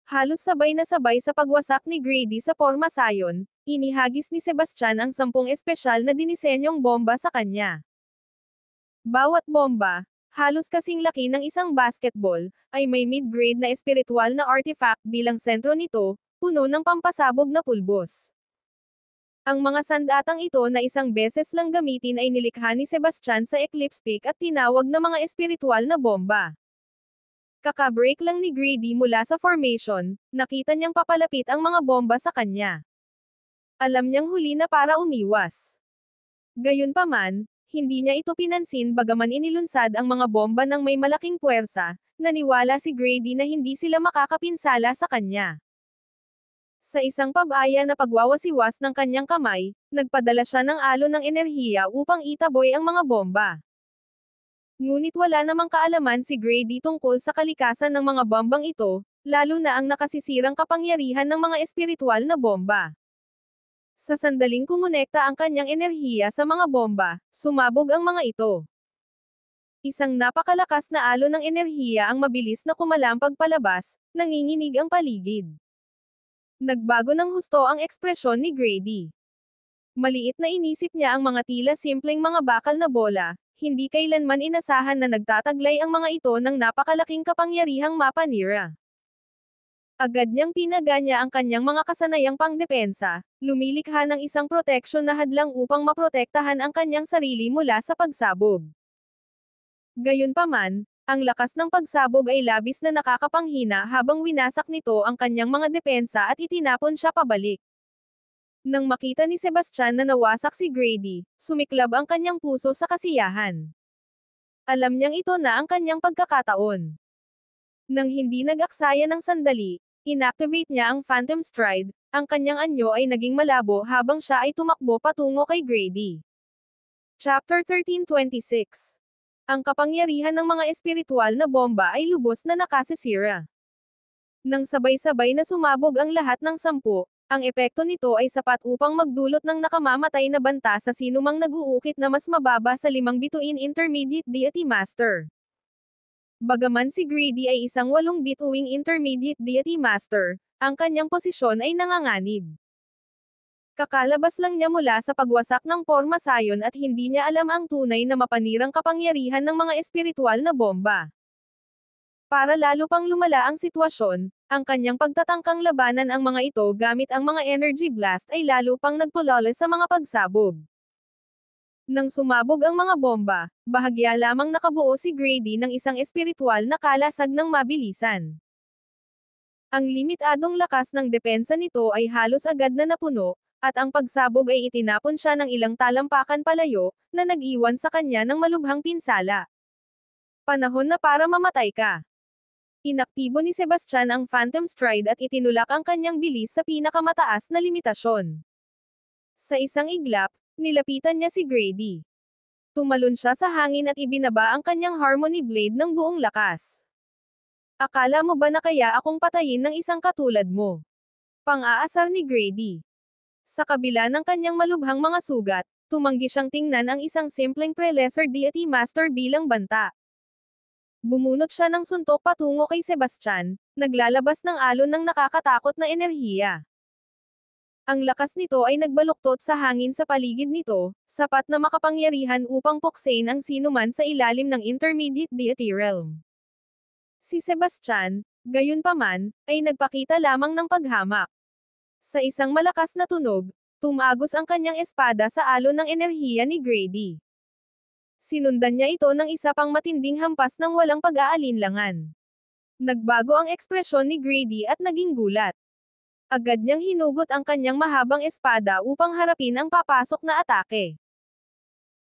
Halos sabay na sabay sa pagwasak ni Grady sa porma sayon, inihagis ni Sebastian ang 10 espesyal na dinisenyong bomba sa kanya. Bawat bomba, halos kasing laki ng isang basketball, ay may mid-grade na espiritual na artifact bilang sentro nito, puno ng pampasabog na pulbos. Ang mga sandatang ito na isang beses lang gamitin ay nilikha ni Sebastian sa Eclipse Peak at tinawag na mga espiritual na bomba. Kaka-break lang ni Grady mula sa formation, nakita niyang papalapit ang mga bomba sa kanya. Alam niyang huli na para umiwas. Gayunpaman, hindi niya ito pinansin bagaman inilunsad ang mga bomba ng may malaking puwersa, naniwala si Grady na hindi sila makakapinsala sa kanya. Sa isang pabaya na pagwawasiwas ng kanyang kamay, nagpadala siya ng alon ng enerhiya upang itaboy ang mga bomba. Ngunit wala namang kaalaman si Grady tungkol sa kalikasan ng mga bombang ito, lalo na ang nakasisirang kapangyarihan ng mga espiritual na bomba. Sa sandaling kumonekta ang kanyang enerhiya sa mga bomba, sumabog ang mga ito. Isang napakalakas na alon ng enerhiya ang mabilis na kumalampag palabas, nanginginig ang paligid. Nagbago ng husto ang ekspresyon ni Grady. Maliit na inisip niya ang mga tila simpleng mga bakal na bola, hindi kailanman inasahan na nagtataglay ang mga ito ng napakalaking kapangyarihang mapanira. Agad niyang pinaganya ang kanyang mga kasanayang pangdepensa, lumilikha ng isang proteksyon na hadlang upang maprotektahan ang kanyang sarili mula sa pagsabog. Gayunpaman, ang lakas ng pagsabog ay labis na nakakapanghina habang winasak nito ang kanyang mga depensa at itinapon siya pabalik. Nang makita ni Sebastian na nawasak si Grady, sumiklab ang kanyang puso sa kasiyahan. Alam niyang ito na ang kanyang pagkakataon. Nang hindi nag-aksaya ng sandali, inactivate niya ang Phantom Stride, ang kanyang anyo ay naging malabo habang siya ay tumakbo patungo kay Grady. Chapter 1326. Ang kapangyarihan ng mga espiritual na bomba ay lubos na nakasisira. Nang sabay-sabay na sumabog ang lahat ng 10, ang epekto nito ay sapat upang magdulot ng nakamamatay na banta sa sinumang nag-uukit na mas mababa sa 5 bituin Intermediate Deity Master. Bagaman si Grady ay isang 8 bituing Intermediate Deity Master, ang kanyang posisyon ay nanganganib. Kakalabas lang niya mula sa pagwasak ng porma sayon at hindi niya alam ang tunay na mapanirang kapangyarihan ng mga espiritual na bomba. Para lalo pang lumala ang sitwasyon, ang kanyang pagtatangkang labanan ang mga ito gamit ang mga energy blast ay lalo pang nagpulole sa mga pagsabog. Nang sumabog ang mga bomba, bahagya lamang nakabuo si Grady ng isang espiritual na kalasag ng mabilisan. Ang limitadong lakas ng depensa nito ay halos agad na napuno, at ang pagsabog ay itinapon siya ng ilang talampakan palayo, na nag-iwan sa kanya ng malubhang pinsala. Panahon na para mamatay ka. Inaktibo ni Sebastian ang Phantom Stride at itinulak ang kanyang bilis sa pinakamataas na limitasyon. Sa isang iglap, nilapitan niya si Grady. Tumalon siya sa hangin at ibinaba ang kanyang Harmony Blade ng buong lakas. Akala mo ba na kaya akong patayin ng isang katulad mo? Pang-aasar ni Grady. Sa kabila ng kanyang malubhang mga sugat, tumanggi siyang tingnan ang isang simpleng Pre-Lesser Deity Master bilang banta. Bumunot siya ng suntok patungo kay Sebastian, naglalabas ng alon ng nakakatakot na enerhiya. Ang lakas nito ay nagbaluktot sa hangin sa paligid nito, sapat na makapangyarihan upang puksain ang sinuman sa ilalim ng Intermediate Deity Realm. Si Sebastian, gayunpaman, ay nagpakita lamang ng paghamak. Sa isang malakas na tunog, tumagos ang kanyang espada sa alon ng enerhiya ni Grady. Sinundan niya ito ng isa pang matinding hampas ng walang pag-aalinlangan. Nagbago ang ekspresyon ni Grady at naging gulat. Agad niyang hinugot ang kanyang mahabang espada upang harapin ang papasok na atake.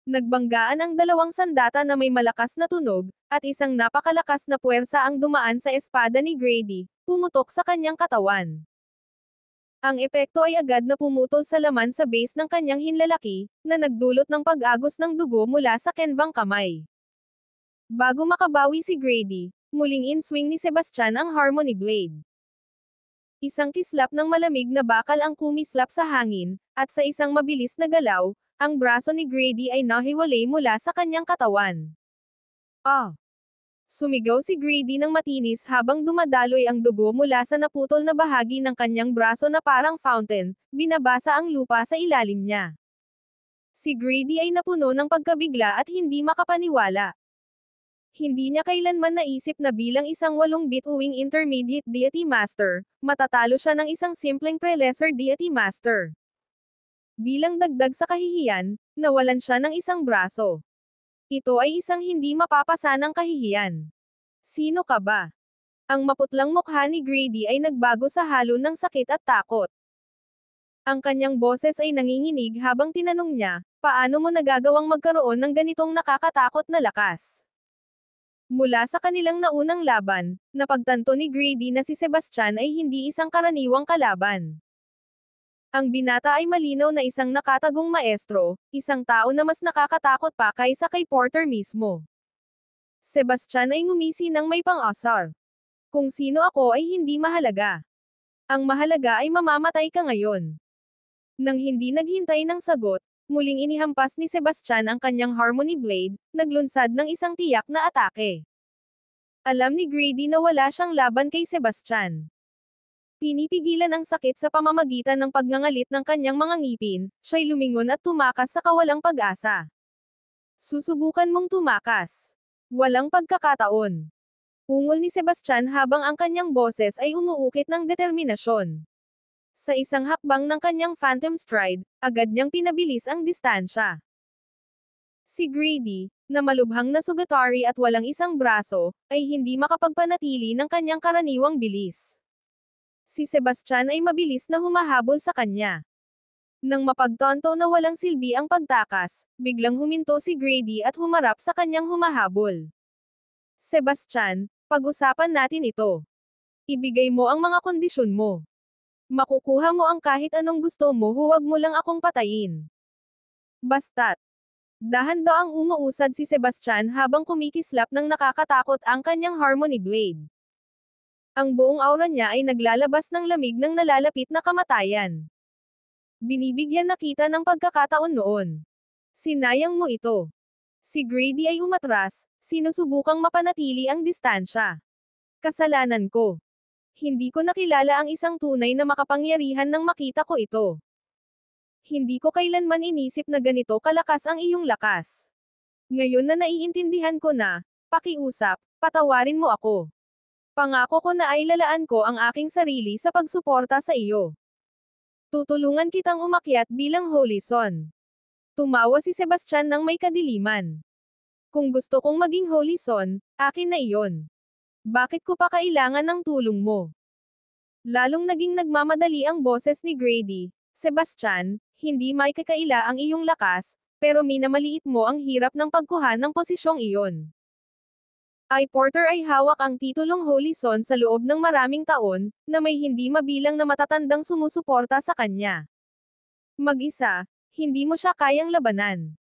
Nagbanggaan ang 2 sandata na may malakas na tunog, at isang napakalakas na puwersa ang dumaan sa espada ni Grady, pumutok sa kanyang katawan. Ang epekto ay agad na pumutol sa laman sa base ng kanyang hinlalaki, na nagdulot ng pag-agos ng dugo mula sa kenbang kamay. Bago makabawi si Grady, muling in-swing ni Sebastian ang Harmony Blade. Isang kislap ng malamig na bakal ang kumislap sa hangin, at sa isang mabilis na galaw, ang braso ni Grady ay nahiwalay mula sa kanyang katawan. Ah! Sumigaw si Grady ng matinis habang dumadaloy ang dugo mula sa naputol na bahagi ng kanyang braso na parang fountain, binabasa ang lupa sa ilalim niya. Si Grady ay napuno ng pagkabigla at hindi makapaniwala. Hindi niya kailanman naisip na bilang isang 8 bituing Intermediate Deity Master, matatalo siya ng isang simpleng Pre-Lesser Deity Master. Bilang dagdag sa kahihiyan, nawalan siya ng isang braso. Ito ay isang hindi mapapasanang kahihiyan. Sino ka ba? Ang maputlang mukha ni Grady ay nagbago sa halo ng sakit at takot. Ang kanyang boses ay nanginginig habang tinanong niya, paano mo nagagawang magkaroon ng ganitong nakakatakot na lakas? Mula sa kanilang naunang laban, napagtanto ni Grady na si Sebastian ay hindi isang karaniwang kalaban. Ang binata ay malinaw na isang nakatagong maestro, isang tao na mas nakakatakot pa kaysa kay Porter mismo. Sebastian ay ngumisi ng may pang-asar. Kung sino ako ay hindi mahalaga. Ang mahalaga ay mamamatay ka ngayon. Nang hindi naghintay ng sagot, muling inihampas ni Sebastian ang kanyang Harmony Blade, naglunsad ng isang tiyak na atake. Alam ni Grady na wala siyang laban kay Sebastian. Pinipigilan ang sakit sa pamamagitan ng pagngangalit ng kanyang mga ngipin, siya'y lumingon at tumakas sa kawalang pag-asa. Susubukan mong tumakas. Walang pagkakataon. Ungol ni Sebastian habang ang kanyang boses ay umuukit ng determinasyon. Sa isang hakbang ng kanyang Phantom Stride, agad niyang pinabilis ang distansya. Si Grady, na malubhang na sugatari at walang isang braso, ay hindi makapagpanatili ng kanyang karaniwang bilis. Si Sebastian ay mabilis na humahabol sa kanya. Nang mapagtanto na walang silbi ang pagtakas, biglang huminto si Grady at humarap sa kanyang humahabol. Sebastian, pag-usapan natin ito. Ibigay mo ang mga kondisyon mo. Makukuha mo ang kahit anong gusto mo, huwag mo lang akong patayin. Basta't. Dahan-daang umuusad si Sebastian habang kumikislap ng nakakatakot ang kanyang Harmony Blade. Ang buong aura niya ay naglalabas ng lamig ng nalalapit na kamatayan. Binibigyan na kita ng pagkakataon noon. Sinayang mo ito. Si Grady ay umatras, sinusubukang mapanatili ang distansya. Kasalanan ko. Hindi ko nakilala ang isang tunay na makapangyarihan nang makita ko ito. Hindi ko kailanman inisip na ganito kalakas ang iyong lakas. Ngayon na naiintindihan ko na, pakiusap, patawarin mo ako. Pangako ko na ay lalaan ko ang aking sarili sa pagsuporta sa iyo. Tutulungan kitang umakyat bilang Holy Son. Tumawa si Sebastian ng may kadiliman. Kung gusto kong maging Holy Son, akin na iyon. Bakit ko pa kailangan ng tulong mo? Lalong naging nagmamadali ang boses ni Grady. Sebastian, hindi may kakaila ang iyong lakas, pero minamaliit mo ang hirap ng pagkuha ng posisyong iyon. Porter ay hawak ang titulong Holy Son sa loob ng maraming taon, na may hindi mabilang na matatandang sumusuporta sa kanya. Mag-isa, hindi mo siya kayang labanan.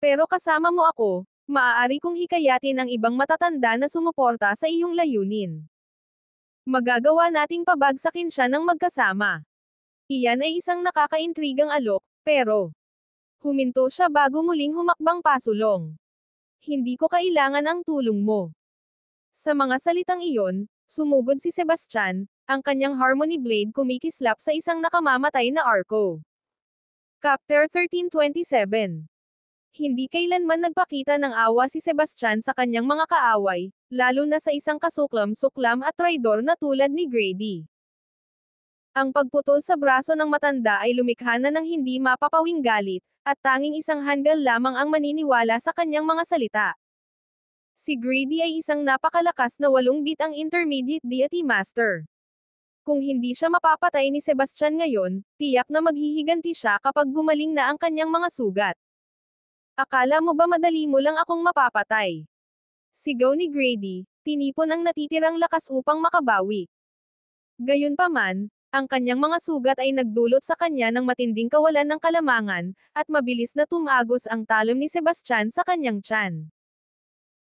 Pero kasama mo ako, maaari kong hikayatin ang ibang matatanda na sumuporta sa iyong layunin. Magagawa nating pabagsakin siya ng magkasama. Iyan ay isang nakakaintrigang alok, pero huminto siya bago muling humakbang pasulong. Hindi ko kailangan ang tulong mo. Sa mga salitang iyon, sumugod si Sebastian, ang kanyang Harmony Blade kumikislap sa isang nakamamatay na arco. Chapter 1327. Hindi kailanman nagpakita ng awa si Sebastian sa kanyang mga kaaway, lalo na sa isang kasuklam-suklam at traidor na tulad ni Grady. Ang pagputol sa braso ng matanda ay lumikha na ng hindi mapapawing galit, at tanging isang handgal lamang ang maniniwala sa kanyang mga salita. Si Grady ay isang napakalakas na 8-bit ang Intermediate Deity Master. Kung hindi siya mapapatay ni Sebastian ngayon, tiyak na maghihiganti siya kapag gumaling na ang kanyang mga sugat. Akala mo ba madali mo lang akong mapapatay? Sigaw ni Grady, tinipon ang natitirang lakas upang makabawi. Gayunpaman, ang kanyang mga sugat ay nagdulot sa kanya ng matinding kawalan ng kalamangan, at mabilis na tumagos ang talon ni Sebastian sa kanyang tiyan.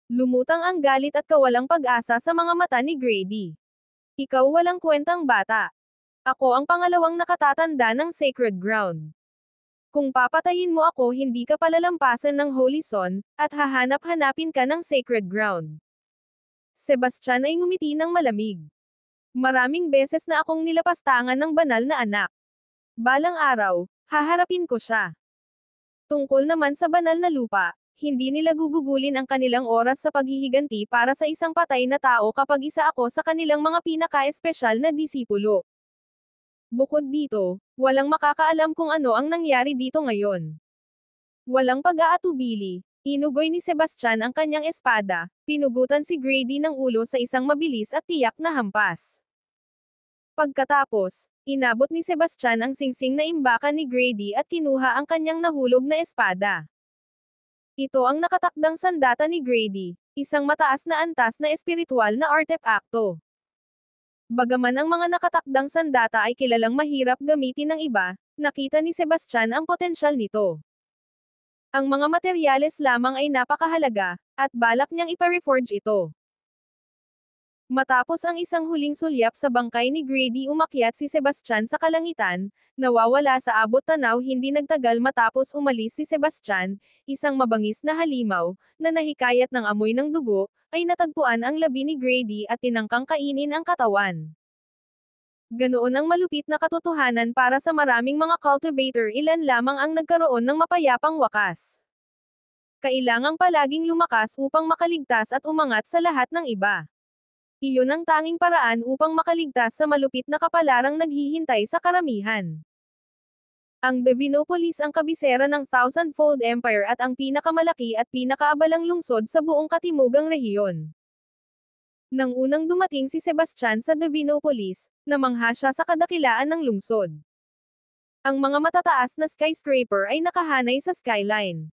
Lumutang ang galit at kawalang pag-asa sa mga mata ni Grady. Ikaw walang kwentang bata. Ako ang pangalawang nakatatanda ng Sacred Ground. Kung papatayin mo ako, hindi ka palalampasan ng Holy Son, at hahanap-hanapin ka ng Sacred Ground. Sebastian ay ngumiti ng malamig. Maraming beses na akong nilapastangan ng banal na anak. Balang araw, haharapin ko siya. Tungkol naman sa banal na lupa, hindi nila gugugulin ang kanilang oras sa paghihiganti para sa isang patay na tao kapag isa ako sa kanilang mga pinaka-espesyal na disipulo. Bukod dito, walang makakaalam kung ano ang nangyari dito ngayon. Walang pag-aatubili, inugoy ni Sebastian ang kanyang espada, pinugutan si Grady ng ulo sa isang mabilis at tiyak na hampas. Pagkatapos, inabot ni Sebastian ang singsing na imbakan ni Grady at kinuha ang kanyang nahulog na espada. Ito ang nakatakdang sandata ni Grady, isang mataas na antas na espiritual na artepakto. Bagaman ang mga nakatakdang sandata ay kilalang mahirap gamitin ng iba, nakita ni Sebastian ang potensyal nito. Ang mga materyales lamang ay napakahalaga, at balak niyang ipa-reforge ito. Matapos ang isang huling sulyap sa bangkay ni Grady, umakyat si Sebastian sa kalangitan, nawawala sa abot tanaw. Hindi nagtagal matapos umalis si Sebastian, isang mabangis na halimaw, na nahikayat ng amoy ng dugo, ay natagpuan ang labi ni Grady at tinangkang kainin ang katawan. Ganoon ang malupit na katotohanan para sa maraming mga cultivator, ilan lamang ang nagkaroon ng mapayapang wakas. Kailangang palaging lumakas upang makaligtas at umangat sa lahat ng iba. Iyon ang tanging paraan upang makaligtas sa malupit na kapalarang naghihintay sa karamihan. Ang Divinopolis ang kabisera ng Thousandfold Empire at ang pinakamalaki at pinakaabalang lungsod sa buong katimugang rehiyon. Nang unang dumating si Sebastian sa Divinopolis, namangha siya sa kadakilaan ng lungsod. Ang mga matataas na skyscraper ay nakahanay sa skyline.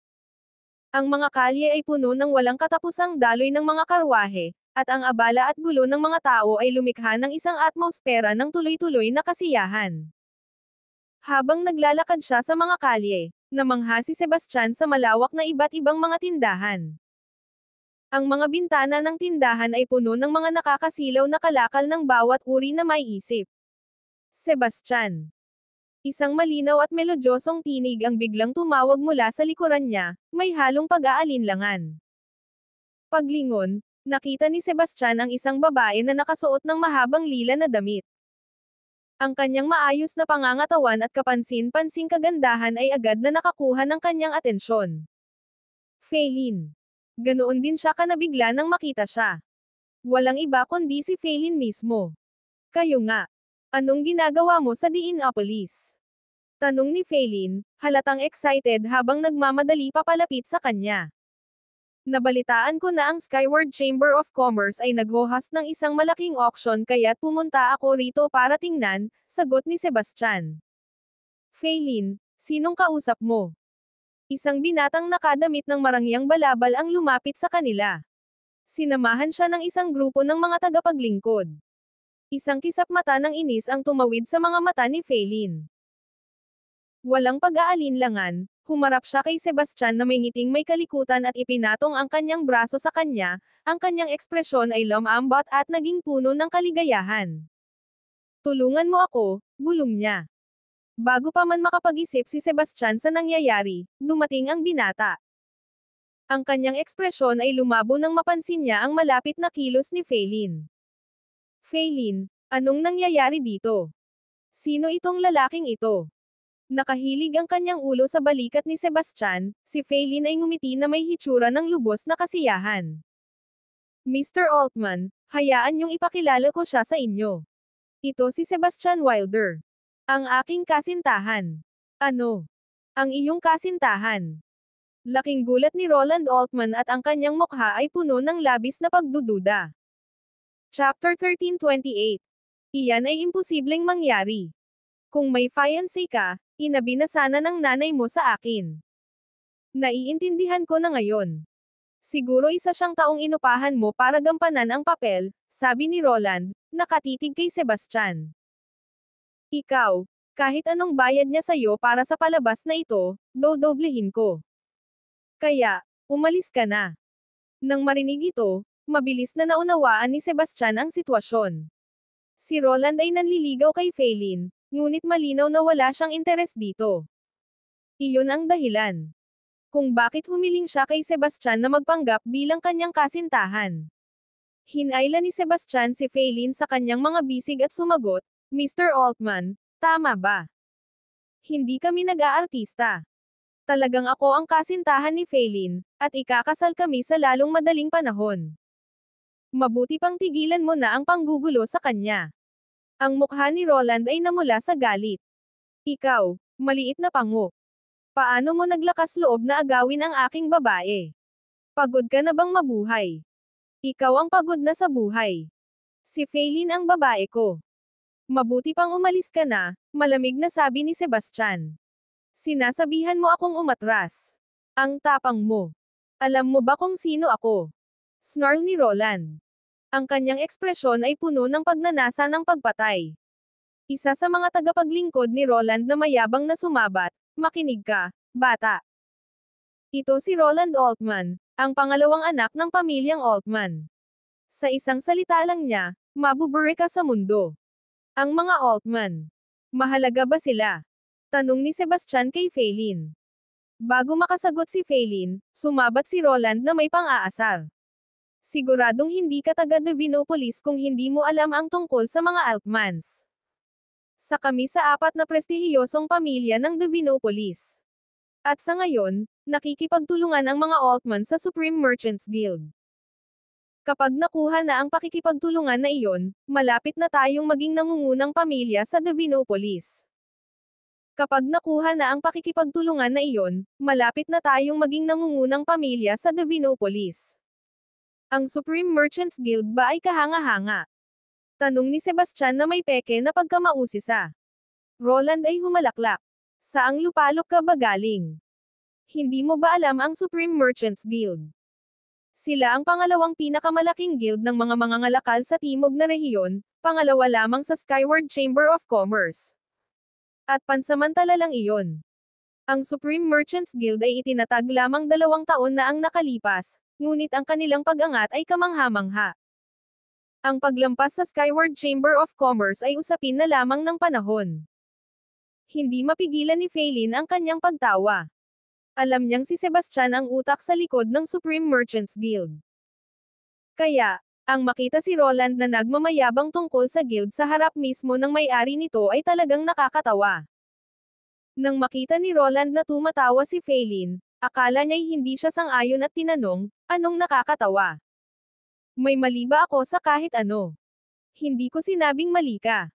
Ang mga kalye ay puno ng walang katapusang daloy ng mga karwahe, at ang abala at gulo ng mga tao ay lumikha ng isang atmosfera ng tuloy-tuloy na kasiyahan. Habang naglalakad siya sa mga kalye, namangha si Sebastian sa malawak na iba't ibang mga tindahan. Ang mga bintana ng tindahan ay puno ng mga nakakasilaw na kalakal ng bawat uri na may isip. Sebastian. Isang malinaw at melodyosong tinig ang biglang tumawag mula sa likuran niya, may halong pag-aalinlangan. Paglingon, nakita ni Sebastian ang isang babae na nakasuot ng mahabang lila na damit. Ang kanyang maayos na pangangatawan at kapansin-pansing kagandahan ay agad na nakakuha ng kanyang atensyon. Feilin. Ganoon din siya kanabigla nang makita siya. Walang iba kundi si Feilin mismo. Kayo nga. Anong ginagawa mo sa Diinopolis? Tanong ni Feilin, halatang excited habang nagmamadali papalapit sa kanya. Nabalitaan ko na ang Skyward Chamber of Commerce ay naghohas ng isang malaking auction kaya't pumunta ako rito para tingnan, sagot ni Sebastian. Feilin, sinong kausap mo? Isang binatang nakadamit ng marangyang balabal ang lumapit sa kanila. Sinamahan siya ng isang grupo ng mga tagapaglingkod. Isang kisap mata ng inis ang tumawid sa mga mata ni Feilin. Walang pag-aalinlangan, humarap siya kay Sebastian na may ngiting may kalikutan at ipinatong ang kanyang braso sa kanya, ang kanyang ekspresyon ay lumambot at naging puno ng kaligayahan. Tulungan mo ako, bulong niya. Bago pa man makapag-isip si Sebastian sa nangyayari, dumating ang binata. Ang kanyang ekspresyon ay lumabo nang mapansin niya ang malapit na kilos ni Feilin. Feilin, anong nangyayari dito? Sino itong lalaking ito? Nakahilig ang kanyang ulo sa balikat ni Sebastian, si Feilin ay ngumiti na may hitsura ng lubos na kasiyahan. Mr. Altman, hayaan niyong ipakilala ko siya sa inyo. Ito si Sebastian Wilder. Ang aking kasintahan. Ano? Ang iyong kasintahan. Laking gulat ni Roland Altman at ang kanyang mukha ay puno ng labis na pagdududa. Chapter 1328. Iyan ay imposibleng mangyari. Kung may fiancé ka, inabi na sana ng nanay mo sa akin. Naiintindihan ko na ngayon. Siguro isa siyang taong inupahan mo para gampanan ang papel, sabi ni Roland, nakatitig kay Sebastian. Ikaw, kahit anong bayad niya sa'yo para sa palabas na ito, dodoblehin ko. Kaya, umalis ka na. Nang marinig ito, mabilis na naunawaan ni Sebastian ang sitwasyon. Si Roland ay nanliligaw kay Feilin, ngunit malinaw na wala siyang interes dito. Iyon ang dahilan kung bakit humiling siya kay Sebastian na magpanggap bilang kanyang kasintahan. Hinayla ni Sebastian si Feilin sa kanyang mga bisig at sumagot, Mr. Altman, tama ba? Hindi kami nag-aartista. Talagang ako ang kasintahan ni Feilin, at ikakasal kami sa lalong madaling panahon. Mabuti pang tigilan mo na ang panggugulo sa kanya. Ang mukha ni Roland ay namula sa galit. Ikaw, maliit na pango. Paano mo naglakas loob na agawin ang aking babae? Pagod ka na bang mabuhay? Ikaw ang pagod na sa buhay. Si Feilin ang babae ko. Mabuti pang umalis ka na, malamig na sabi ni Sebastian. Sinasabihan mo akong umatras. Ang tapang mo. Alam mo ba kung sino ako? Snarl ni Roland. Ang kanyang ekspresyon ay puno ng pagnanasa ng pagpatay. Isa sa mga tagapaglingkod ni Roland na mayabang na sumabat, makinig ka, bata. Ito si Roland Altman, ang pangalawang anak ng pamilyang Altman. Sa isang salita lang niya, mabubure ka sa mundo. Ang mga Altman. Mahalaga ba sila? Tanong ni Sebastian kay Feilin. Bago makasagot si Feilin, sumabat si Roland na may pang-aasar. Siguradong hindi ka taga Divinopolis kung hindi mo alam ang tungkol sa mga Altmans. Sa kami sa apat na prestihiyosong pamilya ng Divinopolis. At sa ngayon, nakikipagtulungan ang mga Altman sa Supreme Merchants Guild. Kapag nakuha na ang pakikipagtulungan na iyon, malapit na tayong maging nangungunang pamilya sa Divinopolis. Kapag nakuha na ang pakikipagtulungan na iyon, malapit na tayong maging nangungunang pamilya sa Divinopolis. Ang Supreme Merchants Guild ba ay kahanga-hanga? Tanong ni Sebastian na may peke na pagkamausisa. Roland ay humalaklak. Saang lupalop ka ba galing? Hindi mo ba alam ang Supreme Merchants Guild? Sila ang pangalawang pinakamalaking guild ng mga mangangalakal sa timog na rehiyon, pangalawa lamang sa Skyward Chamber of Commerce. At pansamantala lang iyon. Ang Supreme Merchants Guild ay itinatag lamang 2 taon na ang nakalipas, ngunit ang kanilang pag-angat ay kamangha-mangha. Ang paglampas sa Skyward Chamber of Commerce ay usapin na lamang ng panahon. Hindi mapigilan ni Feilin ang kanyang pagtawa. Alam niyang si Sebastian ang utak sa likod ng Supreme Merchants Guild. Kaya, ang makita si Roland na nagmamayabang tungkol sa guild sa harap mismo ng may-ari nito ay talagang nakakatawa. Nang makita ni Roland na tumatawa si Feilin, akala niya'y hindi siya sang-ayon at tinanong, anong nakakatawa? May mali ba ako sa kahit ano? Hindi ko sinabing mali ka.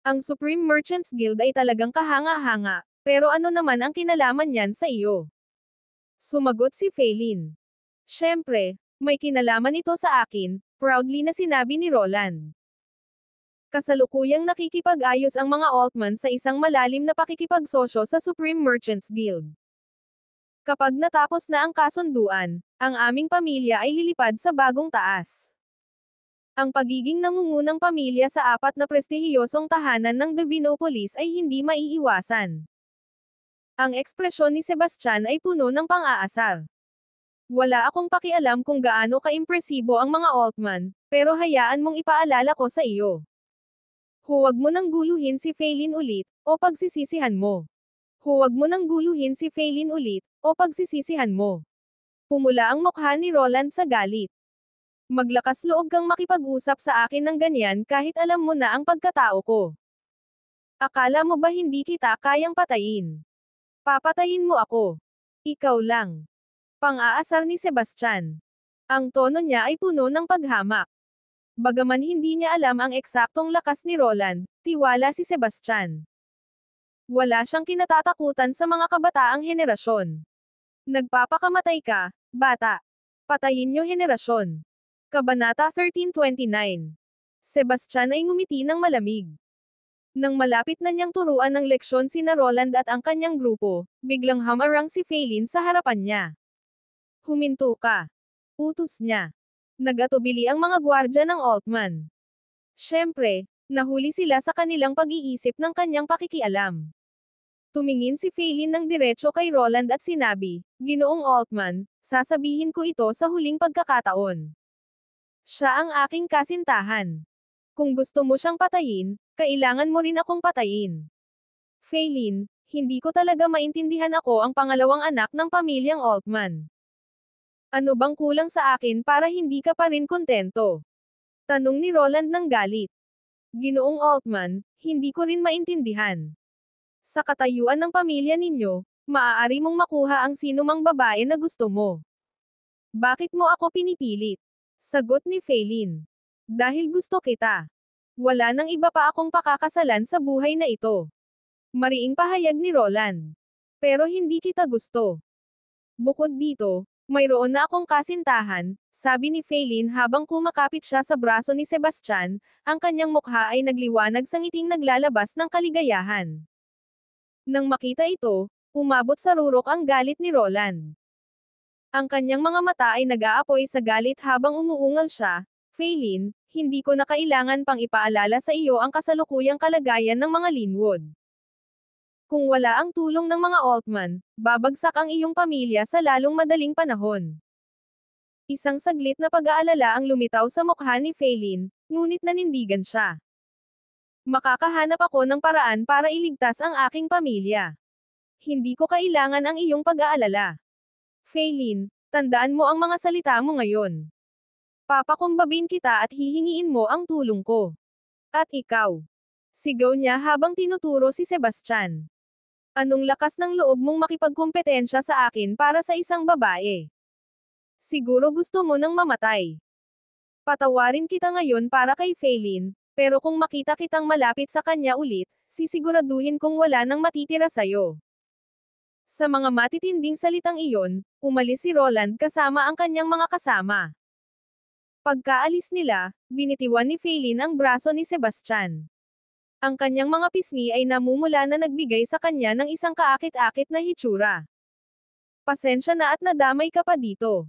Ang Supreme Merchants Guild ay talagang kahanga-hanga, pero ano naman ang kinalaman niyan sa iyo? Sumagot si Feilin. Siyempre, may kinalaman ito sa akin, proudly na sinabi ni Roland. Kasalukuyang nakikipag-ayos ang mga Altman sa isang malalim na pakikipagsosyo sa Supreme Merchants Guild. Kapag natapos na ang kasunduan, ang aming pamilya ay lilipad sa bagong taas. Ang pagiging nangungunang pamilya sa 4 na prestihiyosong tahanan ng Divinopolis ay hindi maiiwasan. Ang ekspresyon ni Sebastian ay puno ng pang-aasar. Wala akong pakialam kung gaano kaimpresibo ang mga Altman, pero hayaan mong ipaalala ko sa iyo. Huwag mo nang guluhin si Feilin ulit, o pagsisisihan mo. Huwag mo nang guluhin si Feilin ulit, o pagsisisihan mo. Pumula ang mukha ni Roland sa galit. Maglakas loob kang makipag-usap sa akin ng ganyan kahit alam mo na ang pagkatao ko. Akala mo ba hindi kita kayang patayin? Papatayin mo ako. Ikaw lang. Pang-aasar ni Sebastian. Ang tono niya ay puno ng paghamak. Bagaman hindi niya alam ang eksaktong lakas ni Roland, tiwala si Sebastian. Wala siyang kinatatakutan sa mga kabataang henerasyon. Nagpapakamatay ka, bata. Patayin niyo henerasyon. Kabanata 1329. Sebastian ay ngumiti ng malamig. Nang malapit na niyang turuan ng leksyon sina Roland at ang kanyang grupo, biglang humarang si Feilin sa harapan niya. Huminto ka. Utos niya. Nagatubili ang mga gwardya ng Altman. Siyempre, nahuli sila sa kanilang pag-iisip ng kanyang pakikialam. Tumingin si Feilin ng diretso kay Roland at sinabi, Ginoong Altman, sasabihin ko ito sa huling pagkakataon. Siya ang aking kasintahan. Kung gusto mo siyang patayin, kailangan mo rin akong patayin. Feilin, hindi ko talaga maintindihan ako ang pangalawang anak ng pamilyang Altman. Ano bang kulang sa akin para hindi ka pa rin kontento? Tanong ni Roland ng galit. Ginoong Altman, hindi ko rin maintindihan. Sa katayuan ng pamilya ninyo, maaari mong makuha ang sinumang babae na gusto mo. Bakit mo ako pinipilit? Sagot ni Feilin. Dahil gusto kita. Wala nang iba pa akong pakakasalan sa buhay na ito. Mariing pahayag ni Roland. Pero hindi kita gusto. Bukod dito, mayroon na akong kasintahan, sabi ni Feilin habang kumakapit siya sa braso ni Sebastian, ang kanyang mukha ay nagliwanag sa ngiting naglalabas ng kaligayahan. Nang makita ito, umabot sa rurok ang galit ni Roland. Ang kanyang mga mata ay nag-aapoy sa galit habang umuungal siya, Feilin, hindi ko na kailangan pang ipaalala sa iyo ang kasalukuyang kalagayan ng mga Linwood. Kung wala ang tulong ng mga Altman, babagsak ang iyong pamilya sa lalong madaling panahon. Isang saglit na pag-aalala ang lumitaw sa mukha ni Feilin, ngunit nanindigan siya. Makakahanap ako ng paraan para iligtas ang aking pamilya. Hindi ko kailangan ang iyong pag-aalala. Feilin, tandaan mo ang mga salita mo ngayon. Papakumbabin kita at hihingiin mo ang tulong ko. At ikaw. Sigaw niya habang tinuturo si Sebastian. Anong lakas ng loob mong makipagkumpetensya sa akin para sa isang babae? Siguro gusto mo nang mamatay. Patawarin kita ngayon para kay Feilin, pero kung makita kitang malapit sa kanya ulit, sisiguraduhin kong wala nang matitira sa'yo. Sa mga matitinding salitang iyon, umalis si Roland kasama ang kanyang mga kasama. Pagkaalis nila, binitiwan ni Feilin ang braso ni Sebastian. Ang kanyang mga pisngi ay namumula na nagbigay sa kanya ng isang kaakit-akit na hitsura. Pasensya na at nadamay ka pa dito.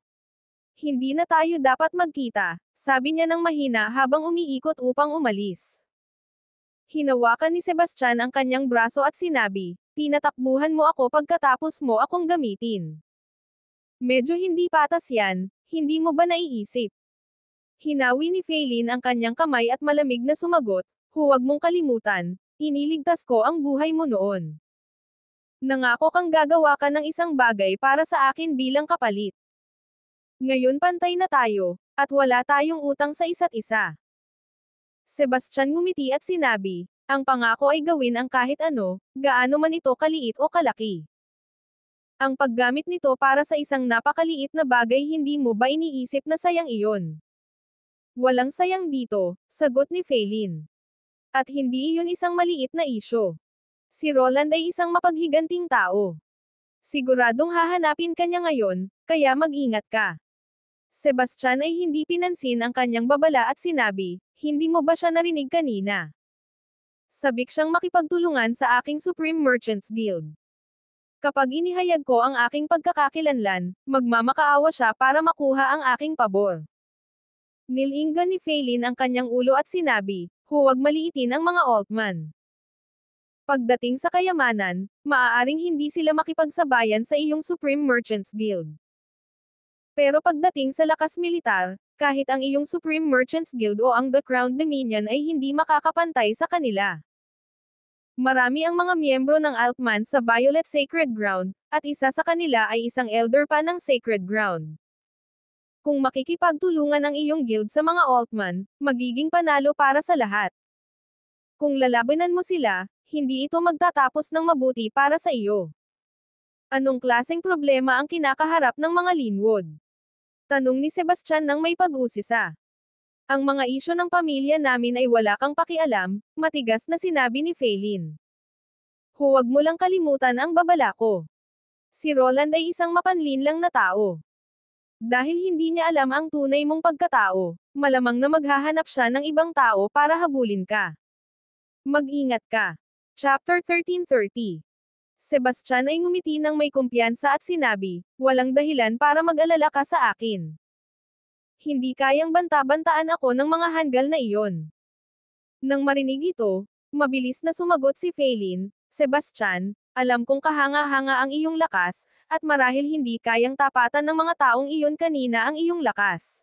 Hindi na tayo dapat magkita, sabi niya ng mahina habang umiikot upang umalis. Hinawakan ni Sebastian ang kanyang braso at sinabi, "Tinatakbuhan mo ako pagkatapos mo akong gamitin. Medyo hindi patas yan, hindi mo ba naiisip?" Hinawi ni Feilin ang kanyang kamay at malamig na sumagot, "Huwag mong kalimutan, iniligtas ko ang buhay mo noon. Nangako kang gagawa ka ng isang bagay para sa akin bilang kapalit. Ngayon pantay na tayo, at wala tayong utang sa isa't isa." Sebastian ngumiti at sinabi, "Ang pangako ay gawin ang kahit ano, gaano man ito kaliit o kalaki. Ang paggamit nito para sa isang napakaliit na bagay, hindi mo ba iniisip na sayang iyon?" "Walang sayang dito," sagot ni Feilin. "At hindi iyon isang maliit na isyo. Si Roland ay isang mapaghiganting tao. Siguradong hahanapin ka niya ngayon, kaya mag-ingat ka." Sebastian ay hindi pinansin ang kanyang babala at sinabi, "Hindi mo ba siya narinig kanina? Sabik siyang makipagtulungan sa aking Supreme Merchants Guild. Kapag inihayag ko ang aking pagkakakilanlan, magmamakaawa siya para makuha ang aking pabor." Nilingan ni Feilin ang kanyang ulo at sinabi, "Huwag maliitin ang mga Altman. Pagdating sa kayamanan, maaaring hindi sila makipagsabayan sa iyong Supreme Merchants Guild. Pero pagdating sa lakas militar, kahit ang iyong Supreme Merchants Guild o ang The Crown Dominion ay hindi makakapantay sa kanila. Marami ang mga miyembro ng Altman sa Violet Sacred Ground, at isa sa kanila ay isang elder pa ng Sacred Ground. Kung makikipagtulungan ang iyong guild sa mga Altman, magiging panalo para sa lahat. Kung lalabanan mo sila, hindi ito magtatapos ng mabuti para sa iyo." "Anong klaseng problema ang kinakaharap ng mga Linwood?" tanong ni Sebastian nang may pag-usisa. "Ang mga isyu ng pamilya namin ay wala kang pakialam," matigas na sinabi ni Feilin. "Huwag mo lang kalimutan ang babala ko. Si Roland ay isang mapanlinlang na tao. Dahil hindi niya alam ang tunay mong pagkatao, malamang na maghahanap siya ng ibang tao para habulin ka. Mag-ingat ka." Chapter 1330. Sebastian ay ngumiti ng may kumpiyansa at sinabi, "Walang dahilan para mag-alala ka sa akin. Hindi kayang banta-bantaan ako ng mga hanggal na iyon." Nang marinig ito, mabilis na sumagot si Feilin, "Sebastian, alam kong kahanga-hanga ang iyong lakas, at marahil hindi kayang tapatan ng mga taong iyon kanina ang iyong lakas.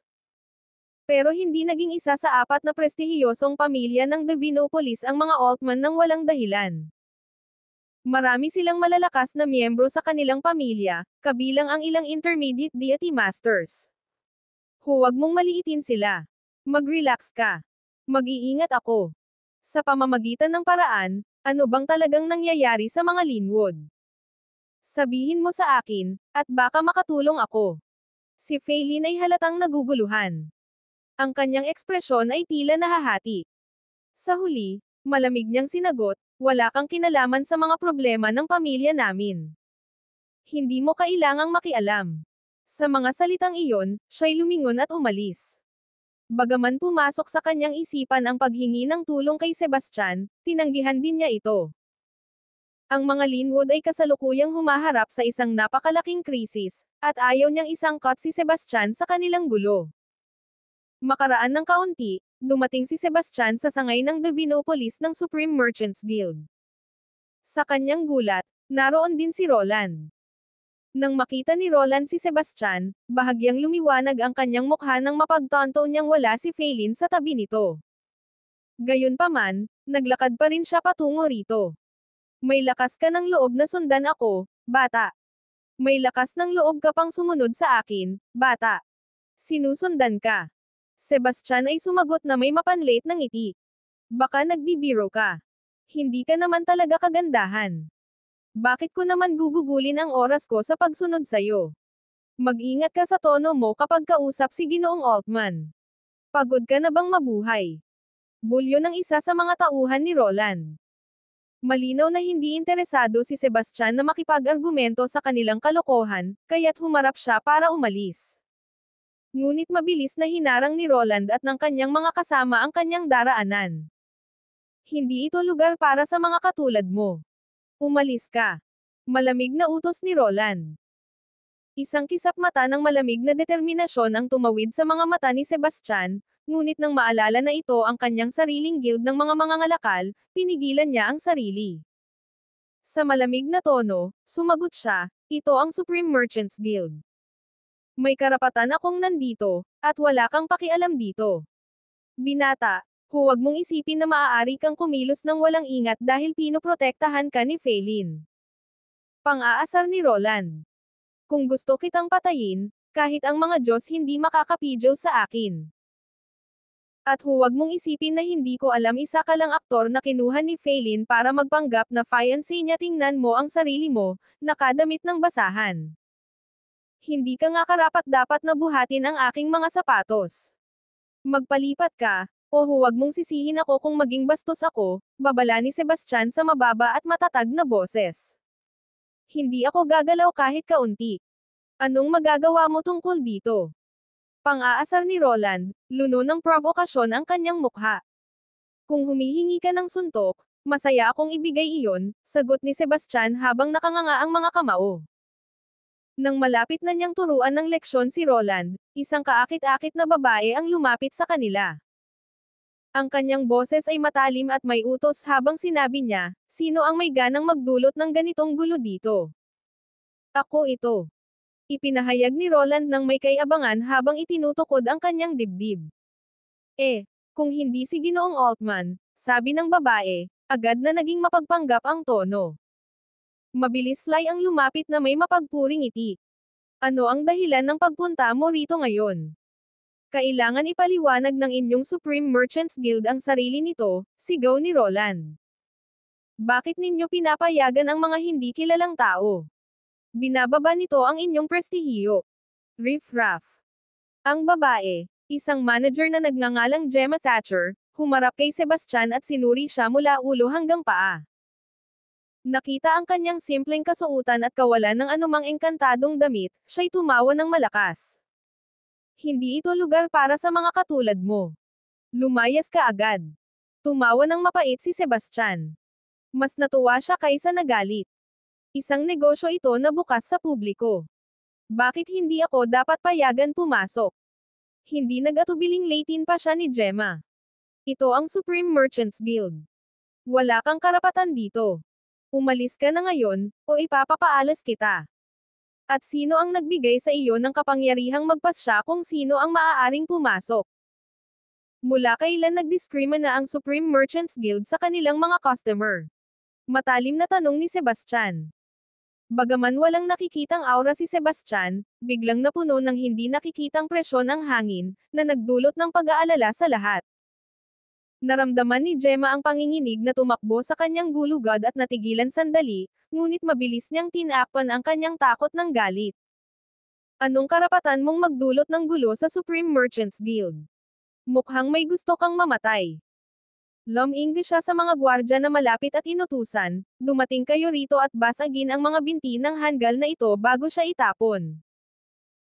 Pero hindi naging isa sa apat na prestihiyosong pamilya ng Divinopolis ang mga Altman ng walang dahilan. Marami silang malalakas na miyembro sa kanilang pamilya, kabilang ang ilang intermediate deity masters. Huwag mong maliitin sila. Mag-relax ka. Mag-iingat ako. Sa pamamagitan ng paraan, ano bang talagang nangyayari sa mga Linwood? Sabihin mo sa akin, at baka makatulong ako." Si Feilin ay halatang naguguluhan. Ang kanyang ekspresyon ay tila nahahati. Sa huli, malamig niyang sinagot, "Wala kang kinalaman sa mga problema ng pamilya namin. Hindi mo kailangang makialam." Sa mga salitang iyon, siya'y lumingon at umalis. Bagaman pumasok sa kanyang isipan ang paghingi ng tulong kay Sebastian, tinanggihan din niya ito. Ang mga Linwood ay kasalukuyang humaharap sa isang napakalaking krisis, at ayaw niyang isangkot si Sebastian sa kanilang gulo. Makaraan ng kaunti, dumating si Sebastian sa sangay ng Divinopolis ng Supreme Merchants Guild. Sa kanyang gulat, naroon din si Roland. Nang makita ni Roland si Sebastian, bahagyang lumiwanag ang kanyang mukha nang mapagtanto niyang wala si Feilin sa tabi nito. Gayunpaman, naglakad pa rin siya patungo rito. "May lakas ka ng loob na sundan ako, bata. May lakas ng loob ka pang sumunod sa akin, bata. Sinusundan ka." Sebastian ay sumagot na may mapanlait na ngiti. "Baka nagbibiro ka. Hindi ka naman talaga kagandahan. Bakit ko naman gugugulin ang oras ko sa pagsunod sa'yo? Mag-ingat ka sa tono mo kapag kausap si Ginoong Altman. Pagod ka na bang mabuhay?" Bulyo ng isa sa mga tauhan ni Roland. Malinaw na hindi interesado si Sebastian na makipag-argumento sa kanilang kalokohan, kaya't humarap siya para umalis. Ngunit mabilis na hinarang ni Roland at ng kanyang mga kasama ang kanyang daraanan. Hindi ito lugar para sa mga katulad mo. Umalis ka. Malamig na utos ni Roland. Isang kisap mata ng malamig na determinasyon ang tumawid sa mga mata ni Sebastian, ngunit nang maalala na ito ang kanyang sariling guild ng mga mangangalakal, pinigilan niya ang sarili. Sa malamig na tono, sumagot siya, ito ang Supreme Merchants Guild. May karapatan akong nandito, at wala kang pakialam dito. Binata, huwag mong isipin na maaari kang kumilos ng walang ingat dahil pinoprotektahan ka ni Feilin. Pang-aasar ni Roland. Kung gusto kitang patayin, kahit ang mga Diyos hindi makakapigil sa akin. At huwag mong isipin na hindi ko alam isa ka lang aktor na kinuha ni Feilin para magpanggap na fiancé niya. Tingnan mo ang sarili mo, nakadamit ng basahan. Hindi ka nga karapat-dapat na buhatin ang aking mga sapatos. Magpalipat ka, o huwag mong sisihin ako kung maging bastos ako, babala ni Sebastian sa mababa at matatag na boses. Hindi ako gagalaw kahit kaunti. Anong magagawa mo tungkol dito? Pang-aasar ni Roland, luno ng provokasyon ang kanyang mukha. Kung humihingi ka ng suntok, masaya akong ibigay iyon, sagot ni Sebastian habang nakanganga ang mga kamao. Nang malapit na niyang turuan ng leksyon si Roland, isang kaakit-akit na babae ang lumapit sa kanila. Ang kanyang boses ay matalim at may utos habang sinabi niya, sino ang may ganang magdulot ng ganitong gulo dito? Ako ito. Ipinahayag ni Roland ng may kaiabangan habang itinutukod ang kanyang dibdib. Kung hindi si Ginoong Altman, sabi ng babae, agad na naging mapagpanggap ang tono. Mabilis Lai ang lumapit na may mapagpuring ngiti. Ano ang dahilan ng pagpunta mo rito ngayon? Kailangan ipaliwanag ng inyong Supreme Merchants Guild ang sarili nito, sigaw ni Roland. Bakit ninyo pinapayagan ang mga hindi kilalang tao? Binababa nito ang inyong prestihiyo. Riff-raff. Ang babae, isang manager na nagngangalang Gemma Thatcher, humarap kay Sebastian at sinuri siya mula ulo hanggang paa. Nakita ang kanyang simpleng kasuotan at kawalan ng anumang engkantadong damit, siya'y tumawa ng malakas. Hindi ito lugar para sa mga katulad mo. Lumayas ka agad. Tumawa ng mapait si Sebastian. Mas natuwa siya kaysa nagalit. Isang negosyo ito na bukas sa publiko. Bakit hindi ako dapat payagan pumasok? Hindi nag-atubiling latin pa siya ni Gemma. Ito ang Supreme Merchants Guild. Wala kang karapatan dito. Umalis ka na ngayon, o ipapapaalas kita. At sino ang nagbigay sa iyo ng kapangyarihang magpasya kung sino ang maaaring pumasok? Mula kailan nagdiskrimina ang Supreme Merchants Guild sa kanilang mga customer? Matalim na tanong ni Sebastian. Bagaman walang nakikitang aura si Sebastian, biglang napuno ng hindi nakikitang presyon ang hangin, na nagdulot ng pag-aalala sa lahat. Naramdaman ni Gemma ang panginginig na tumakbo sa kanyang gulugod at natigilan sandali, ngunit mabilis niyang tinakpan ang kanyang takot ng galit. Anong karapatan mong magdulot ng gulo sa Supreme Merchants Guild? Mukhang may gusto kang mamatay. Luminggi siya sa mga gwardya na malapit at inutusan, dumating kayo rito at basagin ang mga binti ng hanggal na ito bago siya itapon.